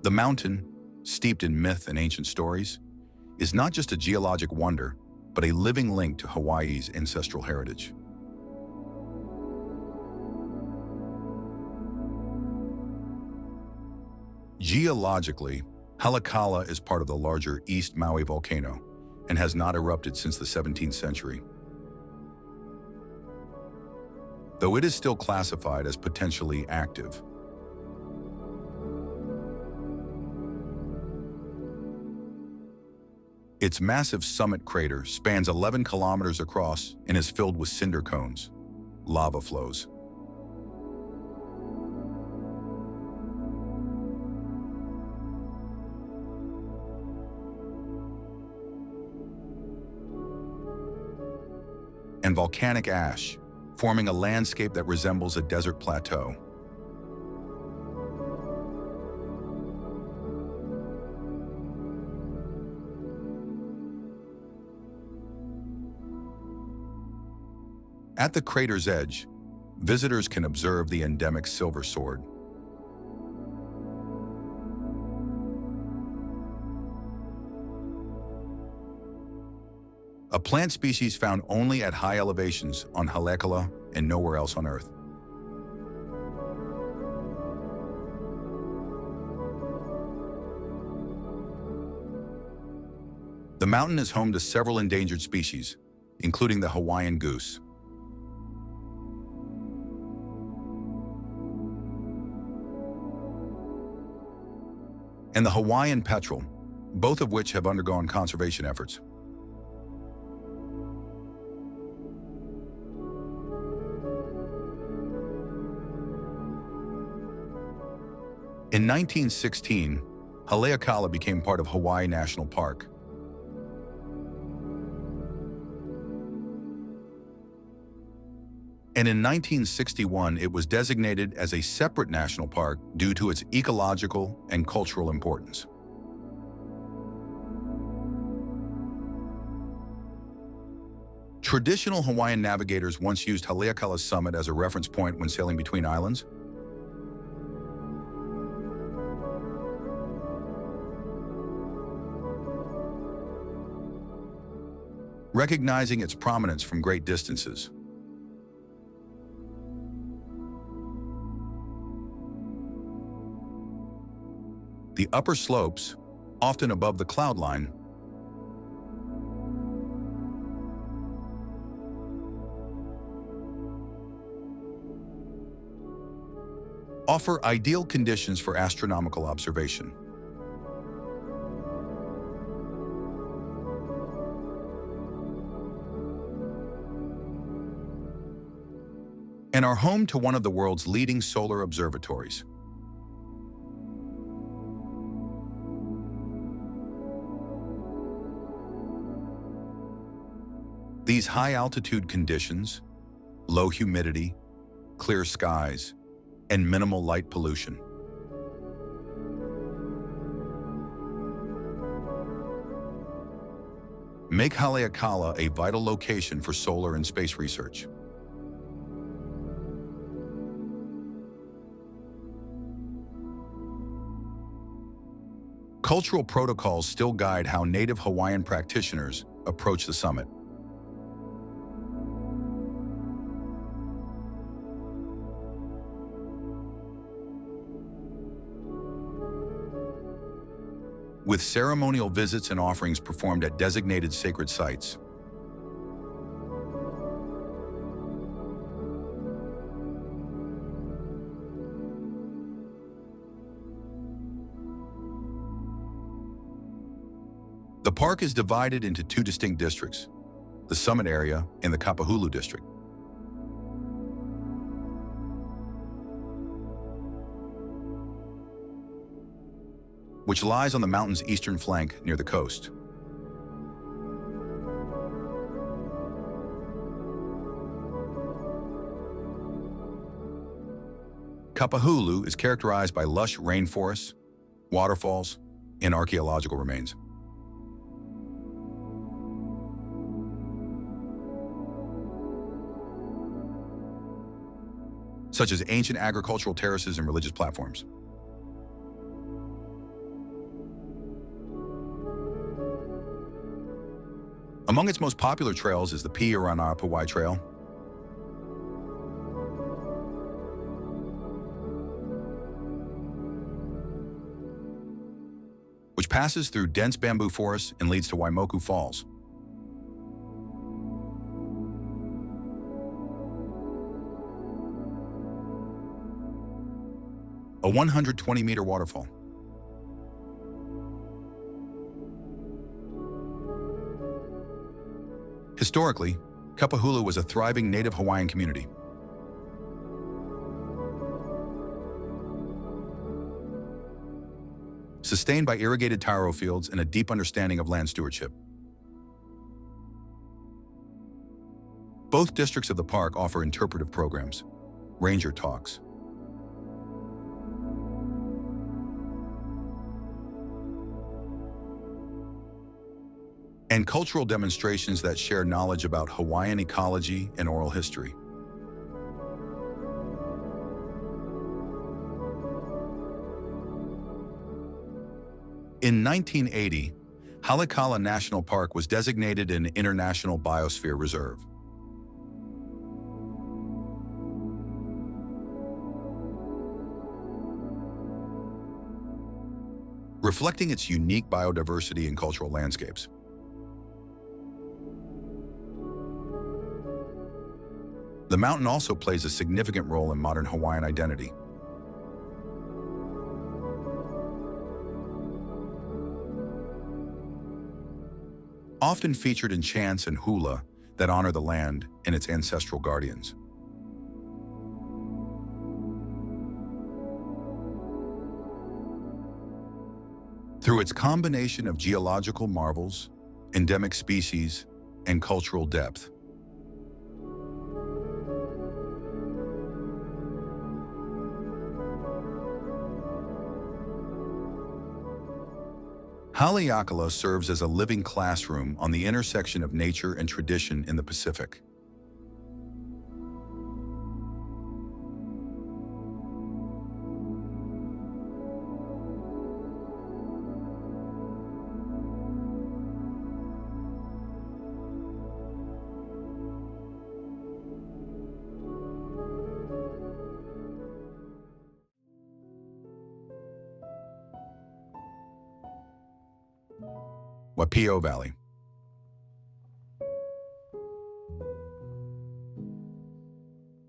The mountain, steeped in myth and ancient stories, is not just a geologic wonder, but a living link to Hawaii's ancestral heritage. Geologically, Haleakala is part of the larger East Maui volcano and has not erupted since the 17th century. Though it is still classified as potentially active. Its massive summit crater spans 11 kilometers across and is filled with cinder cones, lava flows. And volcanic ash, forming a landscape that resembles a desert plateau. At the crater's edge, visitors can observe the endemic silver sword. A plant species found only at high elevations on Haleakala and nowhere else on Earth. The mountain is home to several endangered species, including the Hawaiian goose. And the Hawaiian petrel, both of which have undergone conservation efforts. In 1916, Haleakala became part of Hawaii National Park. And in 1961, it was designated as a separate national park due to its ecological and cultural importance. Traditional Hawaiian navigators once used Haleakala's summit as a reference point when sailing between islands. Recognizing its prominence from great distances. The upper slopes, often above the cloud line, offer ideal conditions for astronomical observation. And are home to one of the world's leading solar observatories. These high-altitude conditions, low humidity, clear skies, and minimal light pollution make Haleakala a vital location for solar and space research. Cultural protocols still guide how native Hawaiian practitioners approach the summit. With ceremonial visits and offerings performed at designated sacred sites. The park is divided into two distinct districts, the Summit area and the Kapahulu district. Which lies on the mountain's eastern flank near the coast. Kapahulu is characterized by lush rainforests, waterfalls, and archaeological remains. Such as ancient agricultural terraces and religious platforms. Among its most popular trails is the Piranapawai Trail, which passes through dense bamboo forests and leads to Waimoku Falls. A 120-meter waterfall. Historically, Kapahulu was a thriving native Hawaiian community. Sustained by irrigated taro fields and a deep understanding of land stewardship. Both districts of the park offer interpretive programs, ranger talks, and cultural demonstrations that share knowledge about Hawaiian ecology and oral history. In 1980, Haleakala National Park was designated an International Biosphere Reserve. Reflecting its unique biodiversity and cultural landscapes. The mountain also plays a significant role in modern Hawaiian identity. Often featured in chants and hula that honor the land and its ancestral guardians. Through its combination of geological marvels, endemic species, and cultural depth, Haleakala serves as a living classroom on the intersection of nature and tradition in the Pacific. Waipio Valley.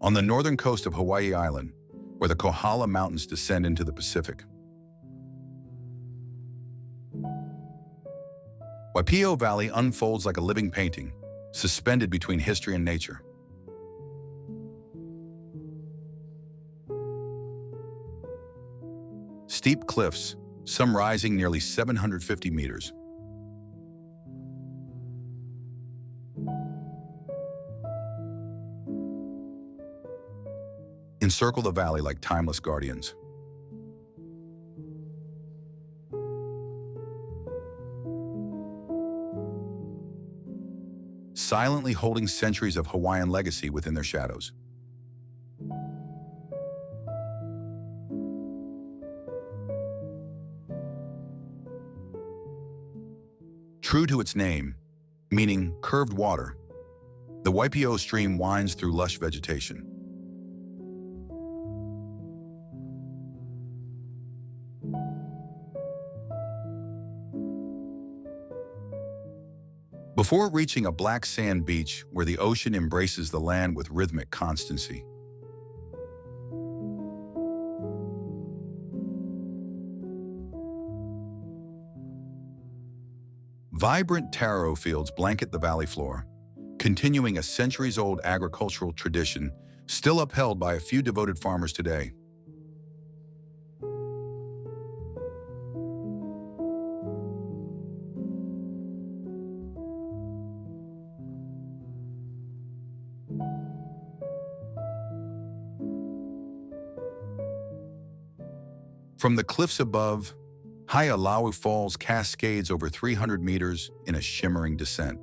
On the northern coast of Hawaii Island, where the Kohala Mountains descend into the Pacific. Waipio Valley unfolds like a living painting, suspended between history and nature. Steep cliffs, some rising nearly 750 meters. Encircle the valley like timeless guardians. Silently holding centuries of Hawaiian legacy within their shadows. True to its name, meaning curved water, the Waipio stream winds through lush vegetation. Before reaching a black sand beach where the ocean embraces the land with rhythmic constancy. Vibrant taro fields blanket the valley floor, continuing a centuries-old agricultural tradition still upheld by a few devoted farmers today. From the cliffs above, Haialawi Falls cascades over 300 meters in a shimmering descent.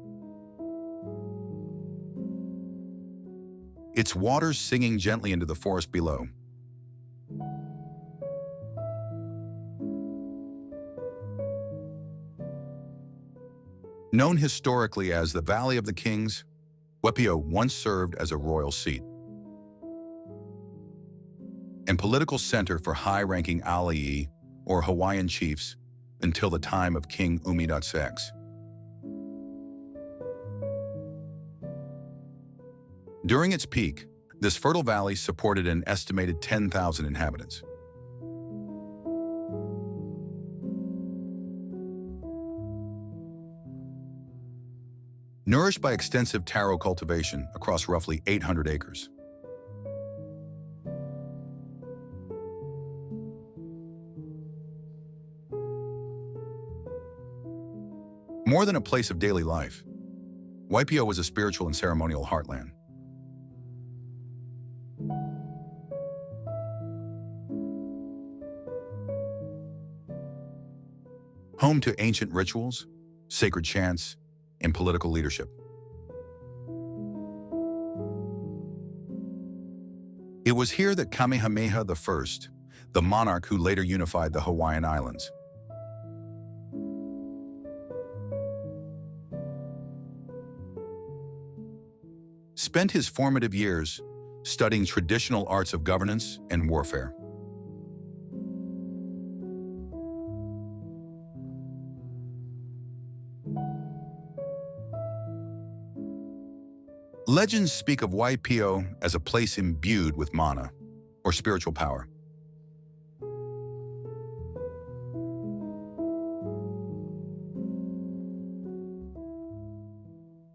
Its waters singing gently into the forest below. Known historically as the Valley of the Kings, Waipio once served as a royal seat and political center for high-ranking alii, or Hawaiian chiefs, until the time of King Umi.X. During its peak, this fertile valley supported an estimated 10,000 inhabitants. Nourished by extensive taro cultivation across roughly 800 acres. More than a place of daily life, Waipio was a spiritual and ceremonial heartland. Home to ancient rituals, sacred chants, and political leadership. It was here that Kamehameha I, the monarch who later unified the Hawaiian Islands, spent his formative years studying traditional arts of governance and warfare. Legends speak of Waipio as a place imbued with mana, or spiritual power.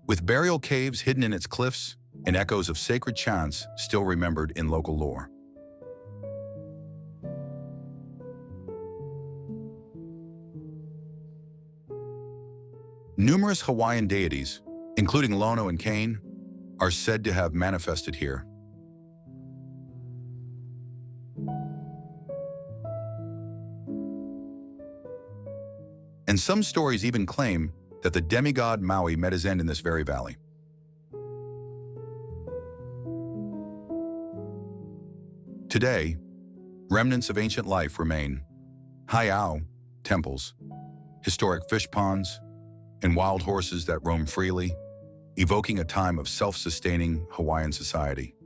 With burial caves hidden in its cliffs and echoes of sacred chants still remembered in local lore. Numerous Hawaiian deities, including Lono and Kane, are said to have manifested here. And some stories even claim that the demigod Maui met his end in this very valley. Today, remnants of ancient life remain: heiau, temples, historic fish ponds, and wild horses that roam freely, evoking a time of self-sustaining Hawaiian society.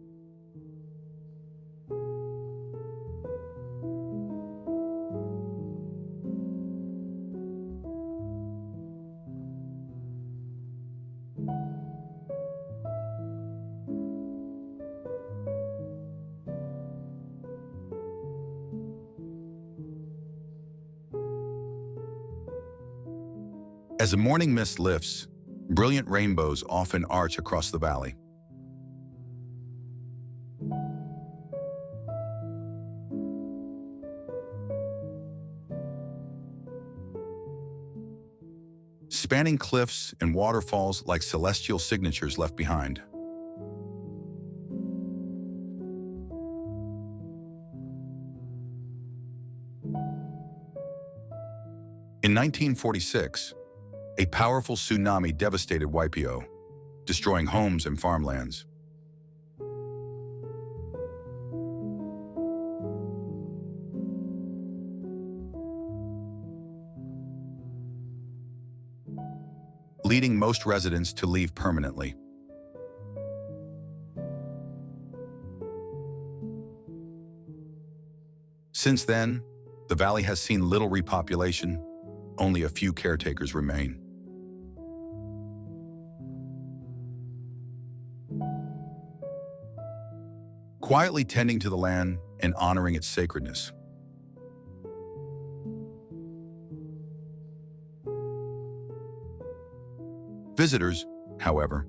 As the morning mist lifts, brilliant rainbows often arch across the valley. Spanning cliffs and waterfalls like celestial signatures left behind. In 1946, a powerful tsunami devastated Waipio, destroying homes and farmlands. Leading most residents to leave permanently. Since then, the valley has seen little repopulation. Only a few caretakers remain. Quietly tending to the land and honoring its sacredness. Visitors, however,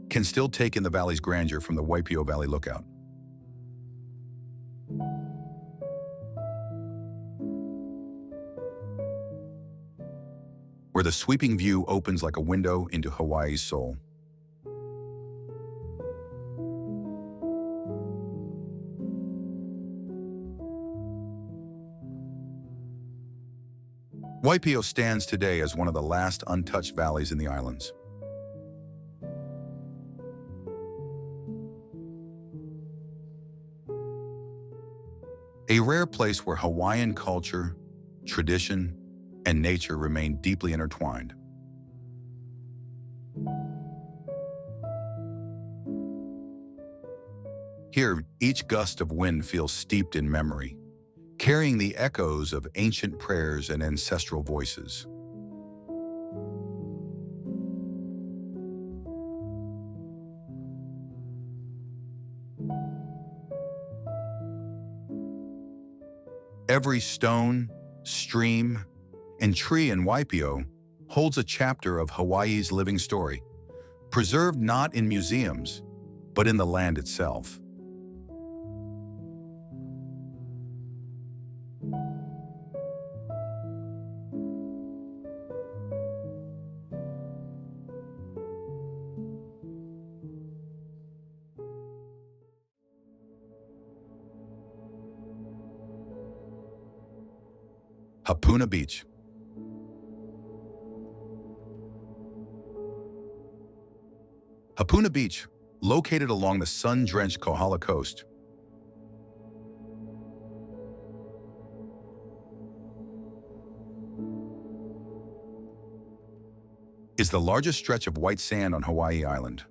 can still take in the valley's grandeur from the Waipio Valley Lookout. Where the sweeping view opens like a window into Hawaii's soul. Waipio stands today as one of the last untouched valleys in the islands. A rare place where Hawaiian culture, tradition, and nature remain deeply intertwined. Here, each gust of wind feels steeped in memory, carrying the echoes of ancient prayers and ancestral voices. Every stone, stream, and tree in Waipio holds a chapter of Hawaii's living story, preserved not in museums, but in the land itself. Hapuna Beach. Hapuna Beach, located along the sun-drenched Kauai coast, is the largest stretch of white sand on Hawaii Island.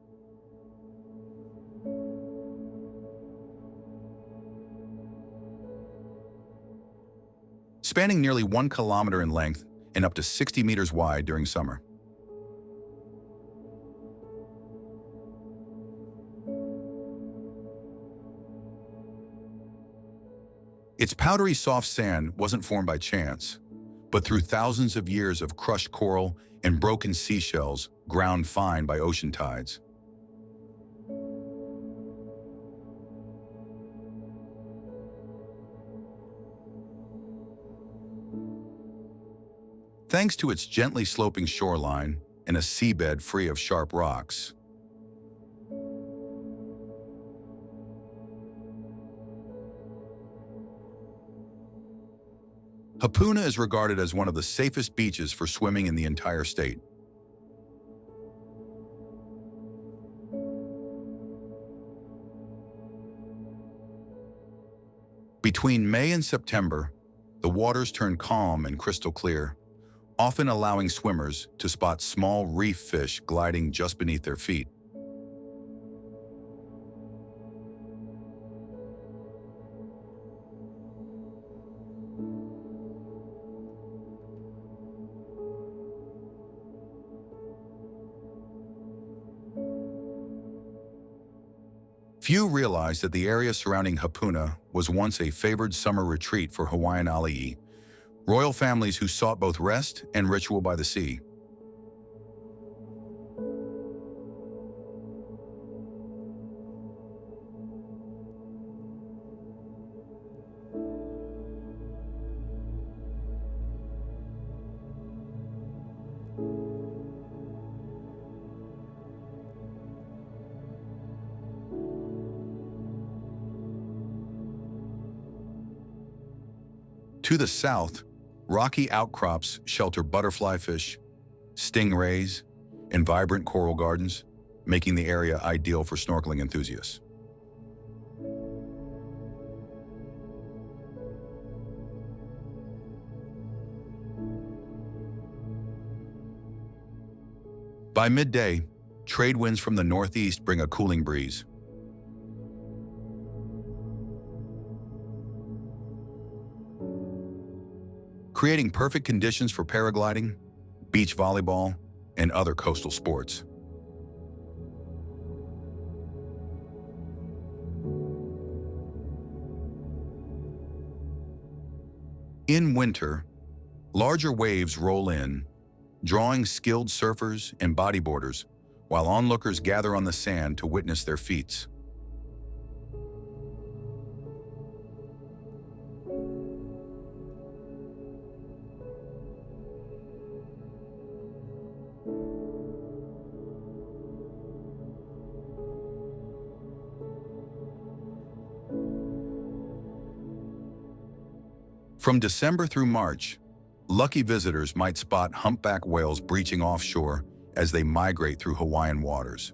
Spanning nearly 1 kilometer in length and up to 60 meters wide during summer. Its powdery soft sand wasn't formed by chance, but through thousands of years of crushed coral and broken seashells ground fine by ocean tides. Thanks to its gently sloping shoreline and a seabed free of sharp rocks, Hapuna is regarded as one of the safest beaches for swimming in the entire state. Between May and September, the waters turn calm and crystal clear, often allowing swimmers to spot small reef fish gliding just beneath their feet. Few realize that the area surrounding Hapuna was once a favored summer retreat for Hawaiian alii, royal families who sought both rest and ritual by the sea. To the south, rocky outcrops shelter butterfly fish, stingrays, and vibrant coral gardens, making the area ideal for snorkeling enthusiasts. By midday, trade winds from the northeast bring a cooling breeze. Creating perfect conditions for paragliding, beach volleyball, and other coastal sports. In winter, larger waves roll in, drawing skilled surfers and bodyboarders, while onlookers gather on the sand to witness their feats. From December through March, lucky visitors might spot humpback whales breaching offshore as they migrate through Hawaiian waters.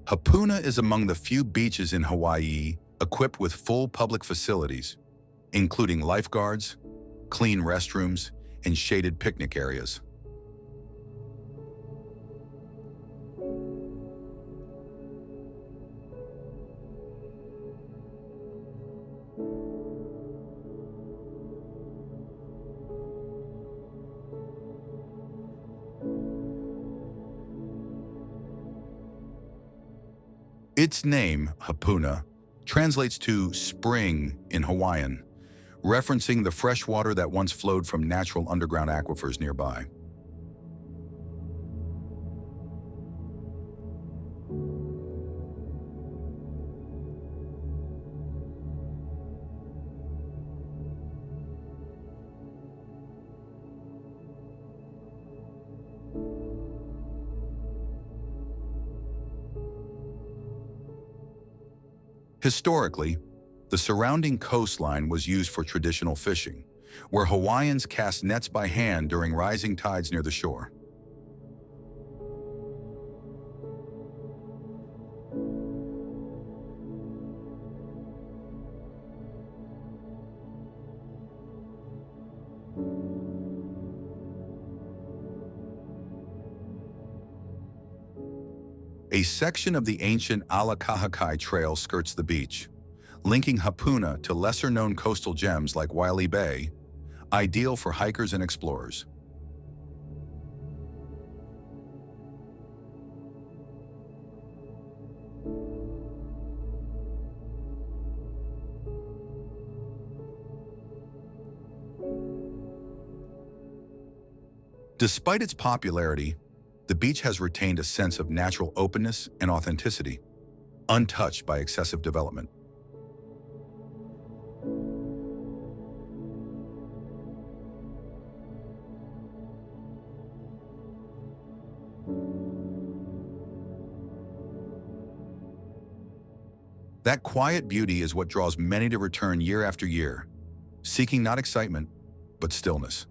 Hapuna is among the few beaches in Hawaii equipped with full public facilities, including lifeguards, clean restrooms, and shaded picnic areas. Its name, Hapuna, translates to spring in Hawaiian, referencing the fresh water that once flowed from natural underground aquifers nearby. Historically, the surrounding coastline was used for traditional fishing, where Hawaiians cast nets by hand during rising tides near the shore. A section of the ancient Ala Trail skirts the beach, linking Hapuna to lesser-known coastal gems like Wailea Bay, ideal for hikers and explorers. Despite its popularity, the beach has retained a sense of natural openness and authenticity, untouched by excessive development. That quiet beauty is what draws many to return year after year, seeking not excitement, but stillness.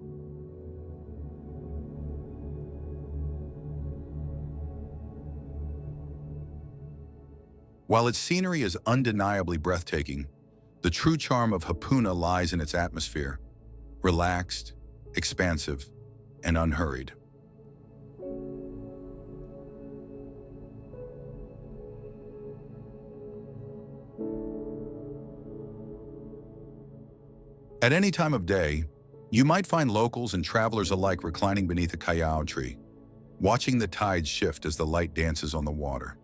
While its scenery is undeniably breathtaking, the true charm of Hapuna lies in its atmosphere, relaxed, expansive, and unhurried. At any time of day, you might find locals and travelers alike reclining beneath a kaiau tree, watching the tides shift as the light dances on the water.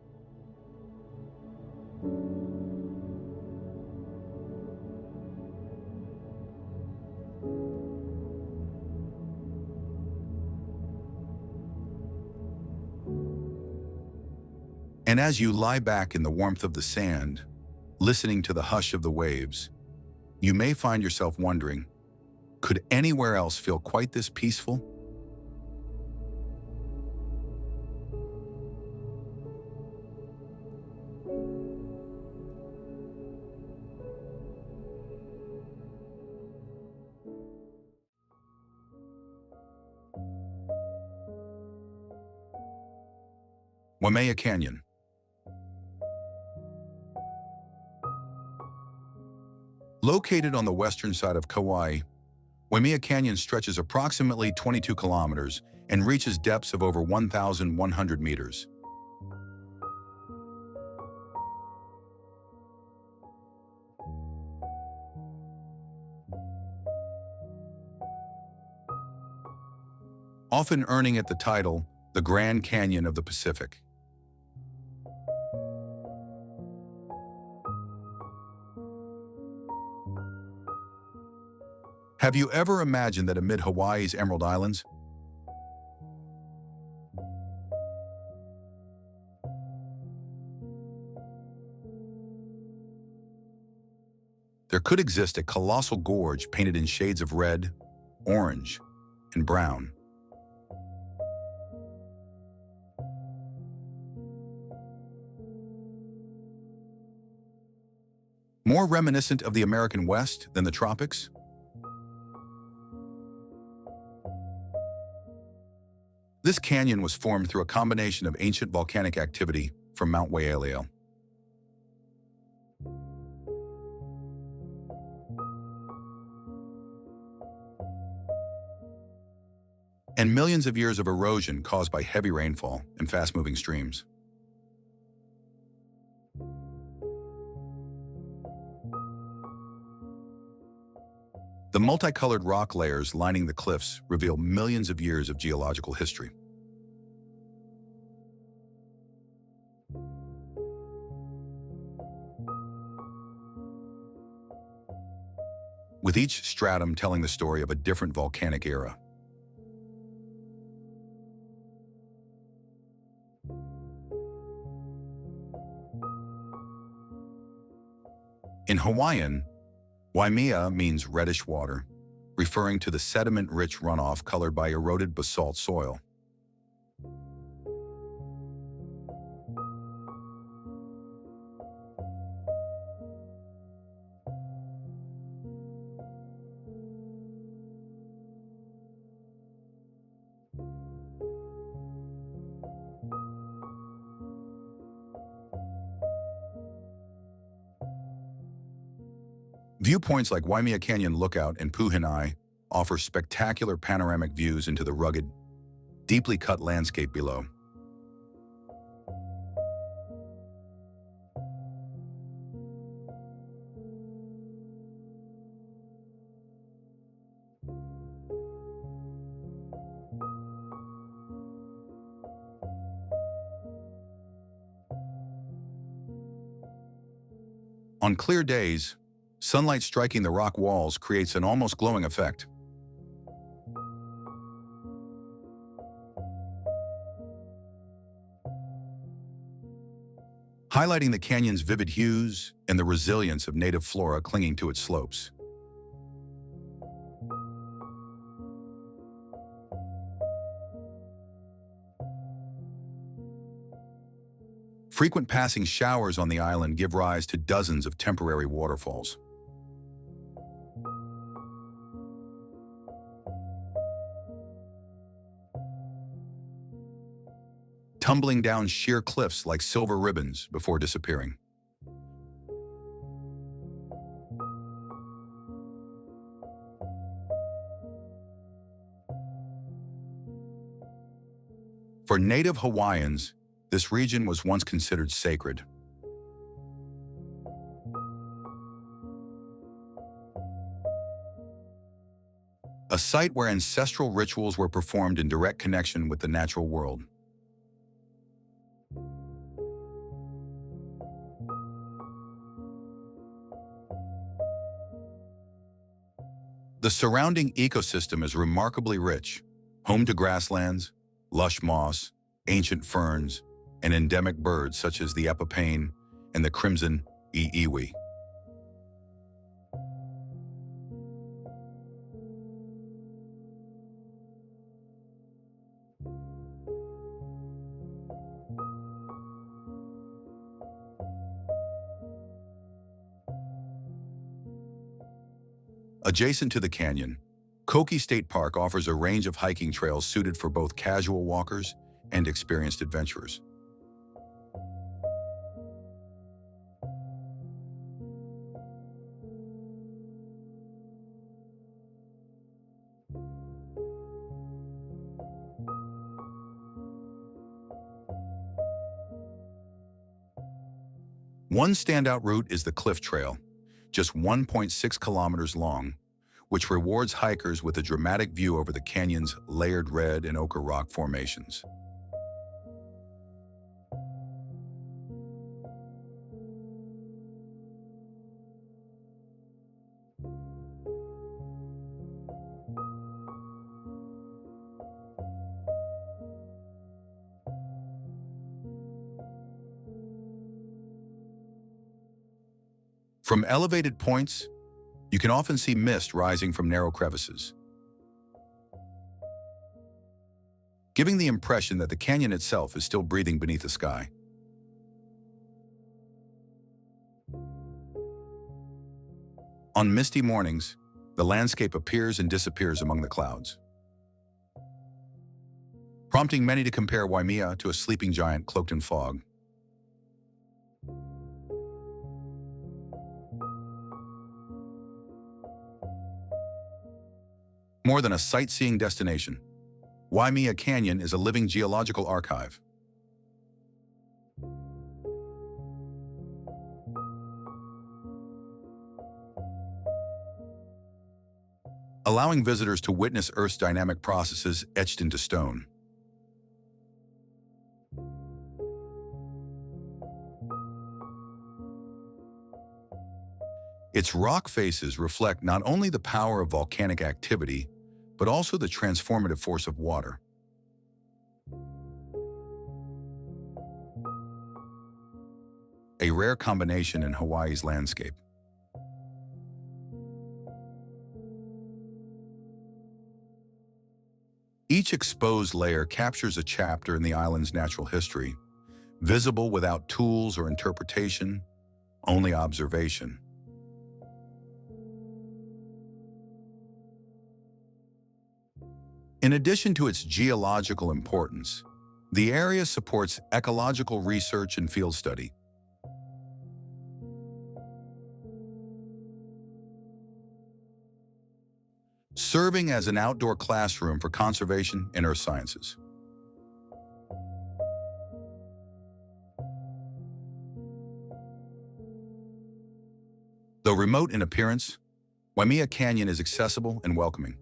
And as you lie back in the warmth of the sand, listening to the hush of the waves, you may find yourself wondering, could anywhere else feel quite this peaceful? Waimea Canyon. Located on the western side of Kauai, Waimea Canyon stretches approximately 22 kilometers and reaches depths of over 1,100 meters. Often earning it the title, the Grand Canyon of the Pacific. Have you ever imagined that amid Hawaii's Emerald Islands, there could exist a colossal gorge painted in shades of red, orange, and brown? More reminiscent of the American West than the tropics? This canyon was formed through a combination of ancient volcanic activity from Mount and millions of years of erosion caused by heavy rainfall and fast-moving streams. The multicolored rock layers lining the cliffs reveal millions of years of geological history. With each stratum telling the story of a different volcanic era. In Hawaiian, Waimea means reddish water, referring to the sediment-rich runoff colored by eroded basalt soil. Viewpoints like Waimea Canyon Lookout and Puhinai offer spectacular panoramic views into the rugged, deeply cut landscape below. On clear days, sunlight striking the rock walls creates an almost glowing effect. Highlighting the canyon's vivid hues and the resilience of native flora clinging to its slopes. Frequent passing showers on the island give rise to dozens of temporary waterfalls. Tumbling down sheer cliffs like silver ribbons before disappearing. For native Hawaiians, this region was once considered sacred. A site where ancestral rituals were performed in direct connection with the natural world. The surrounding ecosystem is remarkably rich, home to grasslands, lush moss, ancient ferns, and endemic birds such as the epipane and the crimson iiwi. Adjacent to the canyon, Koki State Park offers a range of hiking trails suited for both casual walkers and experienced adventurers. One standout route is the Cliff Trail, just 1.6 kilometers long, which rewards hikers with a dramatic view over the canyon's layered red and ochre rock formations. From elevated points, you can often see mist rising from narrow crevices, giving the impression that the canyon itself is still breathing beneath the sky. On misty mornings, the landscape appears and disappears among the clouds, prompting many to compare Waimea to a sleeping giant cloaked in fog. More than a sightseeing destination, Waimea Canyon is a living geological archive, allowing visitors to witness Earth's dynamic processes etched into stone. Its rock faces reflect not only the power of volcanic activity, but also the transformative force of water. A rare combination in Hawaii's landscape. Each exposed layer captures a chapter in the island's natural history, visible without tools or interpretation, only observation. In addition to its geological importance, the area supports ecological research and field study. Serving as an outdoor classroom for conservation and earth sciences. Though remote in appearance, Waimea Canyon is accessible and welcoming.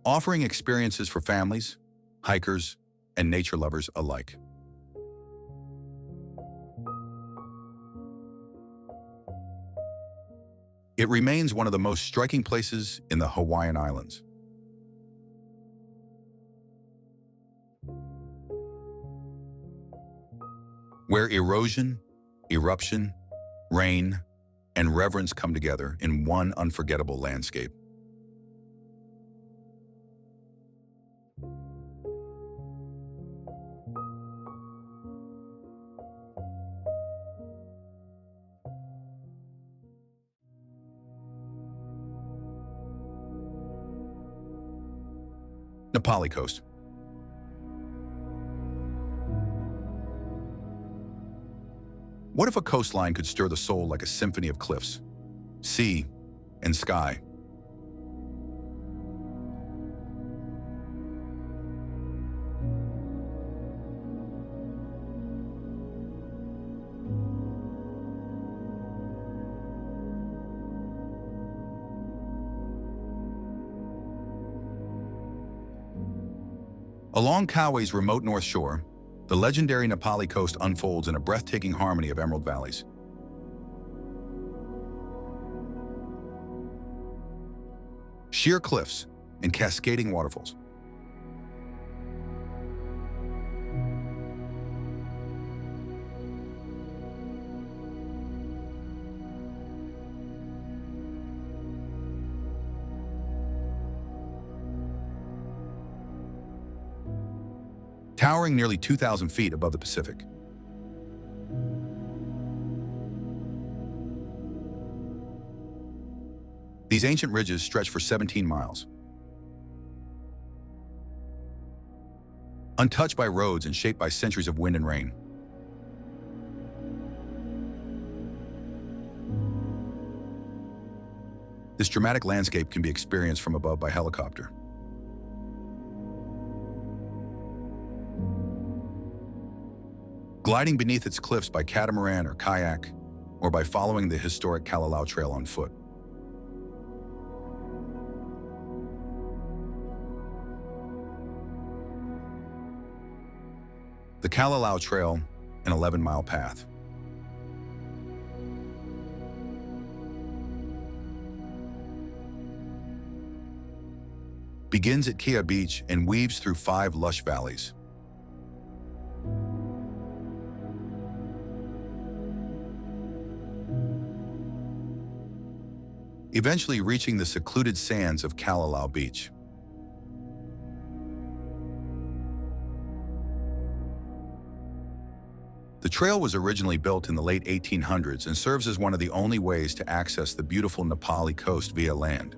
Offering experiences for families, hikers, and nature lovers alike. It remains one of the most striking places in the Hawaiian Islands. Where erosion, eruption, rain, and reverence come together in one unforgettable landscape. Napali Coast. What if a coastline could stir the soul like a symphony of cliffs, sea, and sky? Along Kauai's remote north shore, the legendary Napali Coast unfolds in a breathtaking harmony of emerald valleys. Sheer cliffs and cascading waterfalls. Towering nearly 2,000 feet above the Pacific. These ancient ridges stretch for 17 miles. Untouched by roads and shaped by centuries of wind and rain. This dramatic landscape can be experienced from above by helicopter. Gliding beneath its cliffs by catamaran or kayak, or by following the historic Kalalau Trail on foot. The Kalalau Trail, an 11-mile path. Begins at Kia Beach and weaves through 5 lush valleys. Eventually reaching the secluded sands of Kalalau Beach. The trail was originally built in the late 1800s and serves as one of the only ways to access the beautiful Napali Coast via land.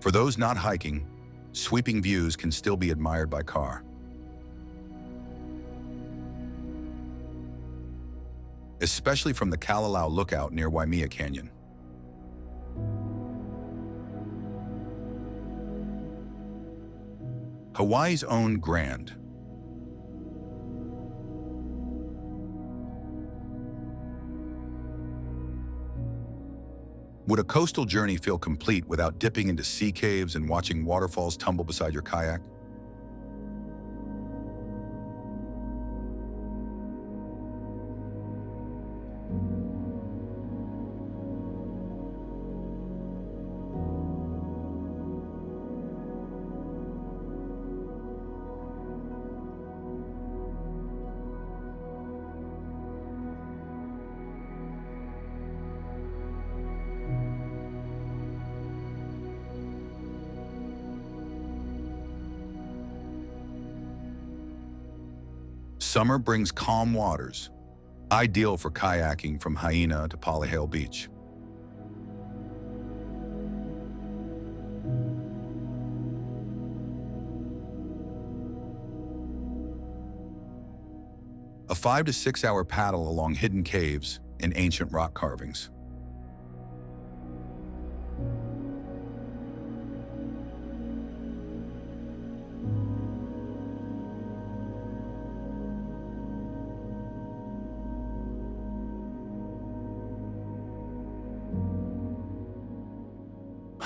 For those not hiking, sweeping views can still be admired by car. Especially from the Kalalau lookout near Waimea Canyon. Hawaii's own Grand. Would a coastal journey feel complete without dipping into sea caves and watching waterfalls tumble beside your kayak? Summer brings calm waters, ideal for kayaking from Haina to Palihale Beach. A 5 to 6 hour paddle along hidden caves and ancient rock carvings.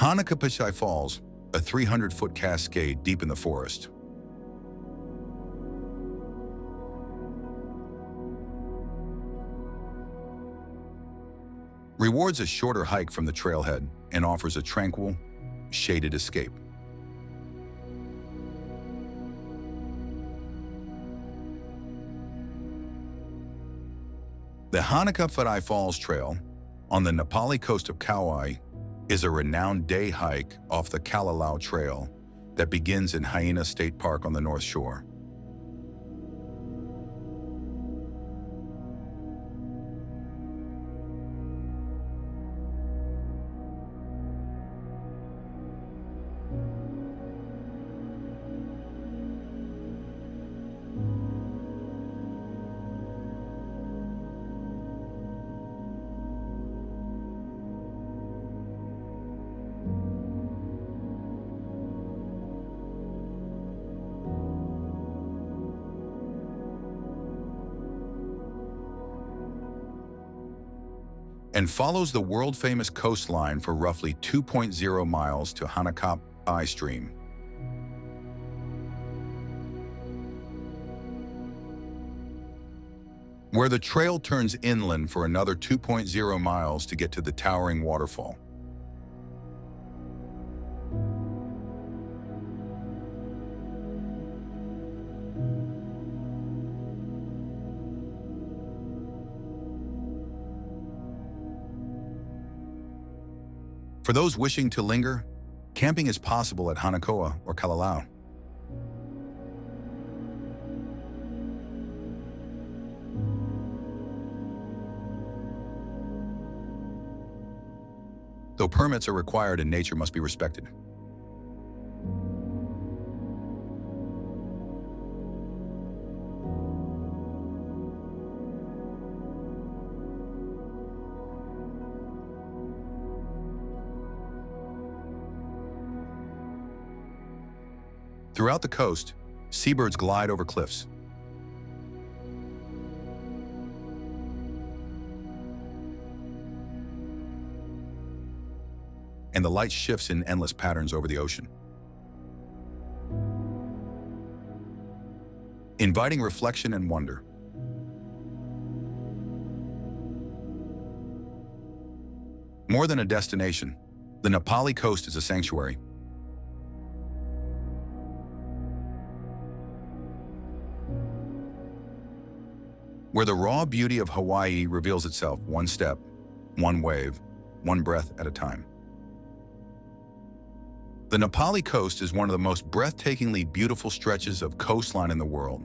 Makapu Falls, a 300-foot cascade deep in the forest. Rewards a shorter hike from the trailhead and offers a tranquil, shaded escape. The Makapu Falls Trail on the Napali Coast of Kauai is a renowned day hike off the Kalalau Trail that begins in Haina State Park on the North Shore. And follows the world-famous coastline for roughly 2.0 miles to Makapu Stream. Where the trail turns inland for another 2.0 miles to get to the towering waterfall. For those wishing to linger, camping is possible at Hanakoa or Kalalau. Though permits are required and nature must be respected. Throughout the coast, seabirds glide over cliffs. And the light shifts in endless patterns over the ocean. Inviting reflection and wonder. More than a destination, the Napali Coast is a sanctuary. Where the raw beauty of Hawaii reveals itself one step, one wave, one breath at a time. The Napali Coast is one of the most breathtakingly beautiful stretches of coastline in the world.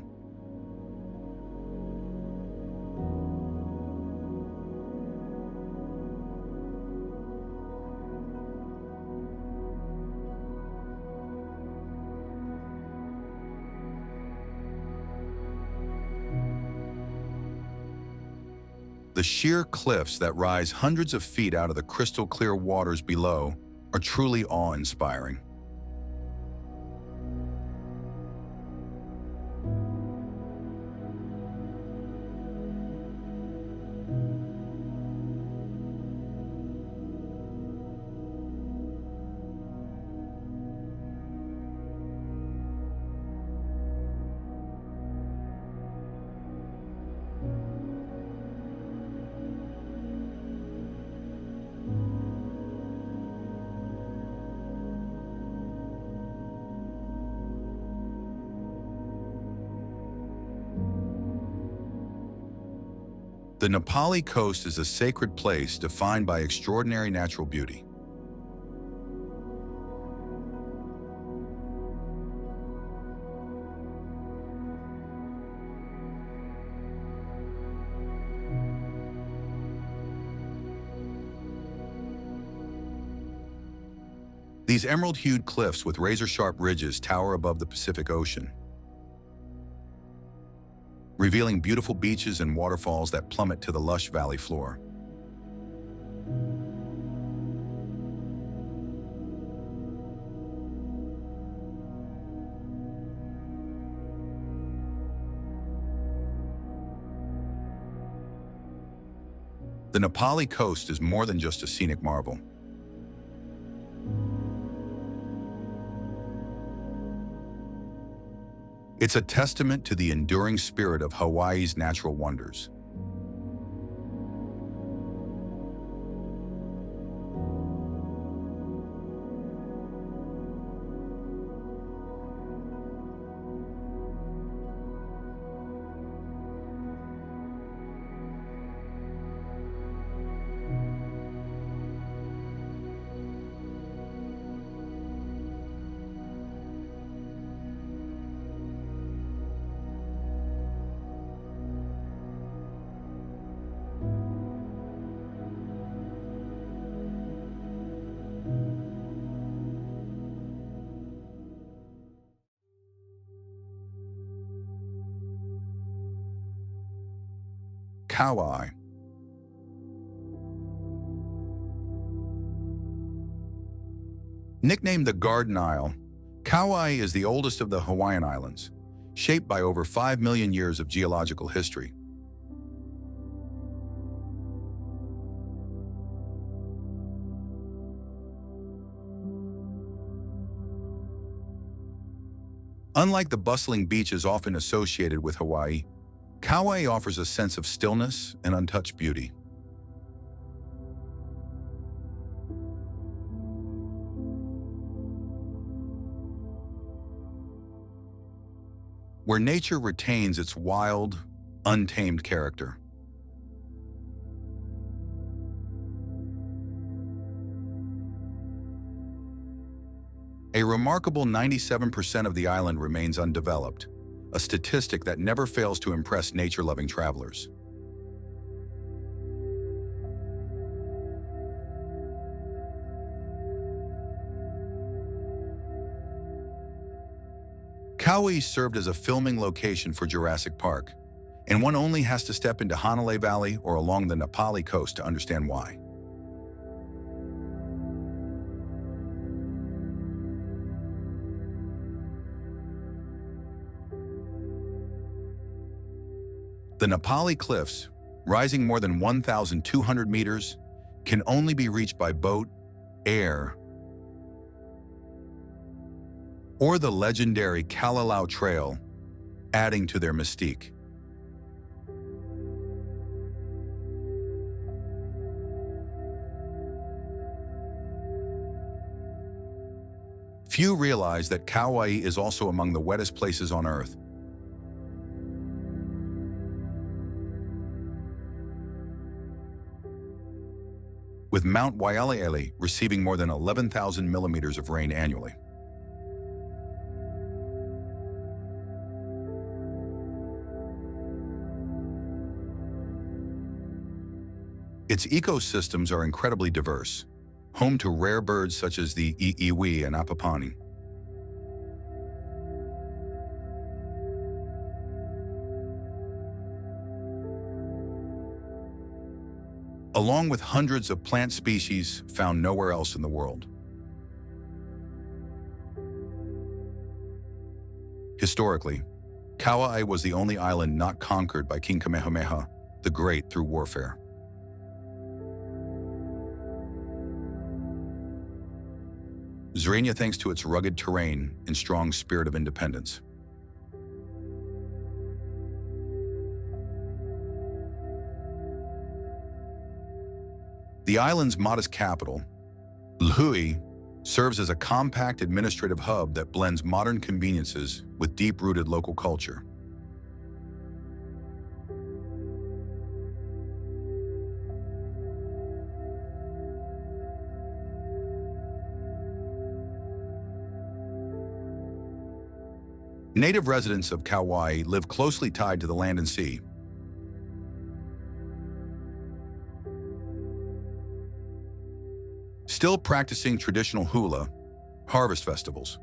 The sheer cliffs that rise hundreds of feet out of the crystal-clear waters below are truly awe-inspiring. The Napali Coast is a sacred place defined by extraordinary natural beauty. These emerald-hued cliffs with razor-sharp ridges tower above the Pacific Ocean, revealing beautiful beaches and waterfalls that plummet to the lush valley floor. The Napali Coast is more than just a scenic marvel. It's a testament to the enduring spirit of Hawaii's natural wonders. Kauai. Nicknamed the Garden Isle, Kauai is the oldest of the Hawaiian Islands, shaped by over 5 million years of geological history. Unlike the bustling beaches often associated with Hawaii, Kauai offers a sense of stillness and untouched beauty. Where nature retains its wild, untamed character. A remarkable 97% of the island remains undeveloped, a statistic that never fails to impress nature-loving travelers. Kauai served as a filming location for Jurassic Park, and one only has to step into Honolulu Valley or along the Napali Coast to understand why. The Napali Cliffs, rising more than 1,200 meters, can only be reached by boat, air, or the legendary Kalalau Trail, adding to their mystique. Few realize that Kauai is also among the wettest places on Earth. With Mount Waialeale receiving more than 11,000 millimeters of rain annually. Its ecosystems are incredibly diverse, home to rare birds such as the iiwi and apapani. along with hundreds of plant species found nowhere else in the world. Historically, Kauai was the only island not conquered by King Kamehameha the Great through warfare. Zrania thanks to its rugged terrain and strong spirit of independence. The island's modest capital, Lhui, serves as a compact administrative hub that blends modern conveniences with deep-rooted local culture. Native residents of Kauai live closely tied to the land and sea. Still practicing traditional hula, harvest festivals.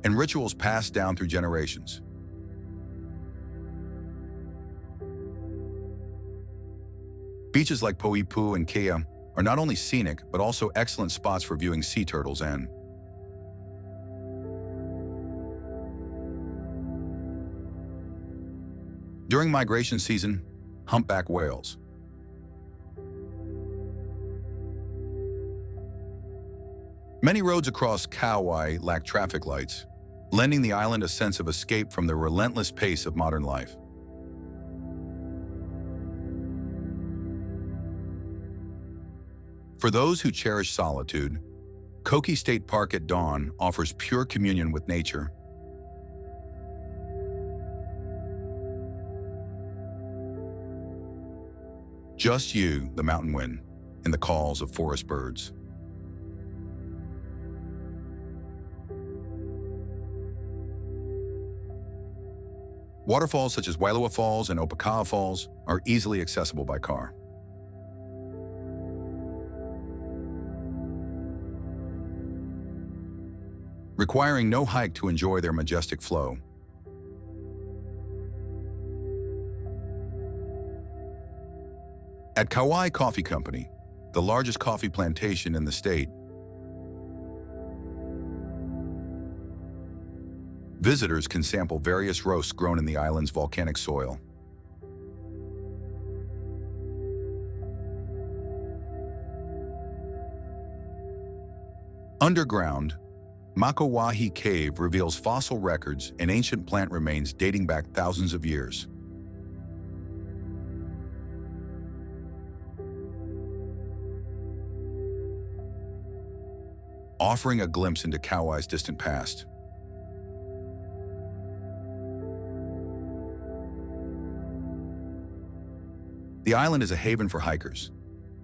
And rituals passed down through generations. Beaches like Poipu and Kea are not only scenic, but also excellent spots for viewing sea turtles and during migration season, humpback whales. Many roads across Kauai lack traffic lights, lending the island a sense of escape from the relentless pace of modern life. For those who cherish solitude, Koki State Park at dawn offers pure communion with nature. Just you, the mountain wind, and the calls of forest birds. Waterfalls such as Wailua Falls and Opaka'a Falls are easily accessible by car. Requiring no hike to enjoy their majestic flow. At Kauai Coffee Company, the largest coffee plantation in the state, visitors can sample various roasts grown in the island's volcanic soil. Underground, Makawahi Cave reveals fossil records and ancient plant remains dating back thousands of years. Offering a glimpse into Kauai's distant past. The island is a haven for hikers,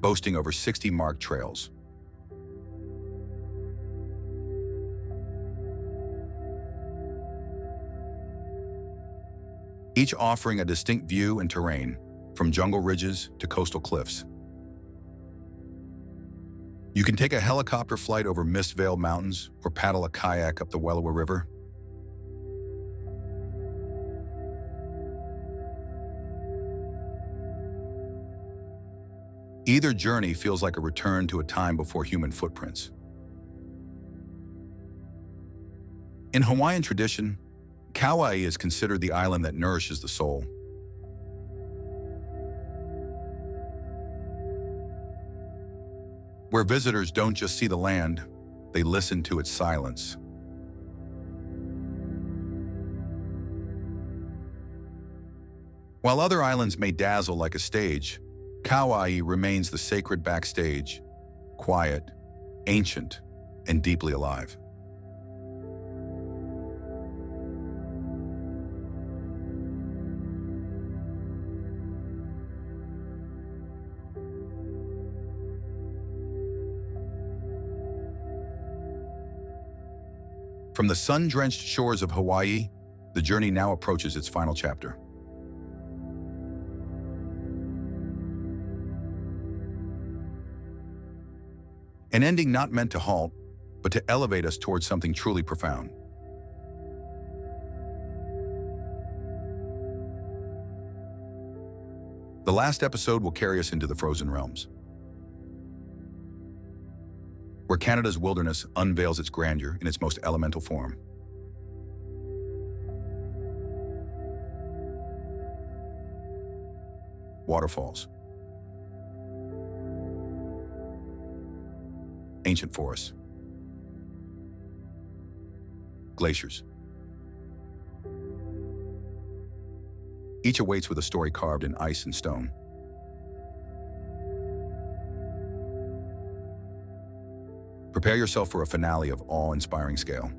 boasting over 60 marked trails. Each offering a distinct view and terrain, from jungle ridges to coastal cliffs. You can take a helicopter flight over Mist Vale Mountains or paddle a kayak up the Wailua River. Either journey feels like a return to a time before human footprints. In Hawaiian tradition, Kauai is considered the island that nourishes the soul. Where visitors don't just see the land, they listen to its silence. While other islands may dazzle like a stage, Kauai remains the sacred backstage, quiet, ancient, and deeply alive. From the sun-drenched shores of Hawaii, the journey now approaches its final chapter. An ending not meant to halt, but to elevate us towards something truly profound. The last episode will carry us into the frozen realms, where Canada's wilderness unveils its grandeur in its most elemental form. Waterfalls, ancient forests, glaciers. Each awaits with a story carved in ice and stone. Prepare yourself for a finale of awe-inspiring scale.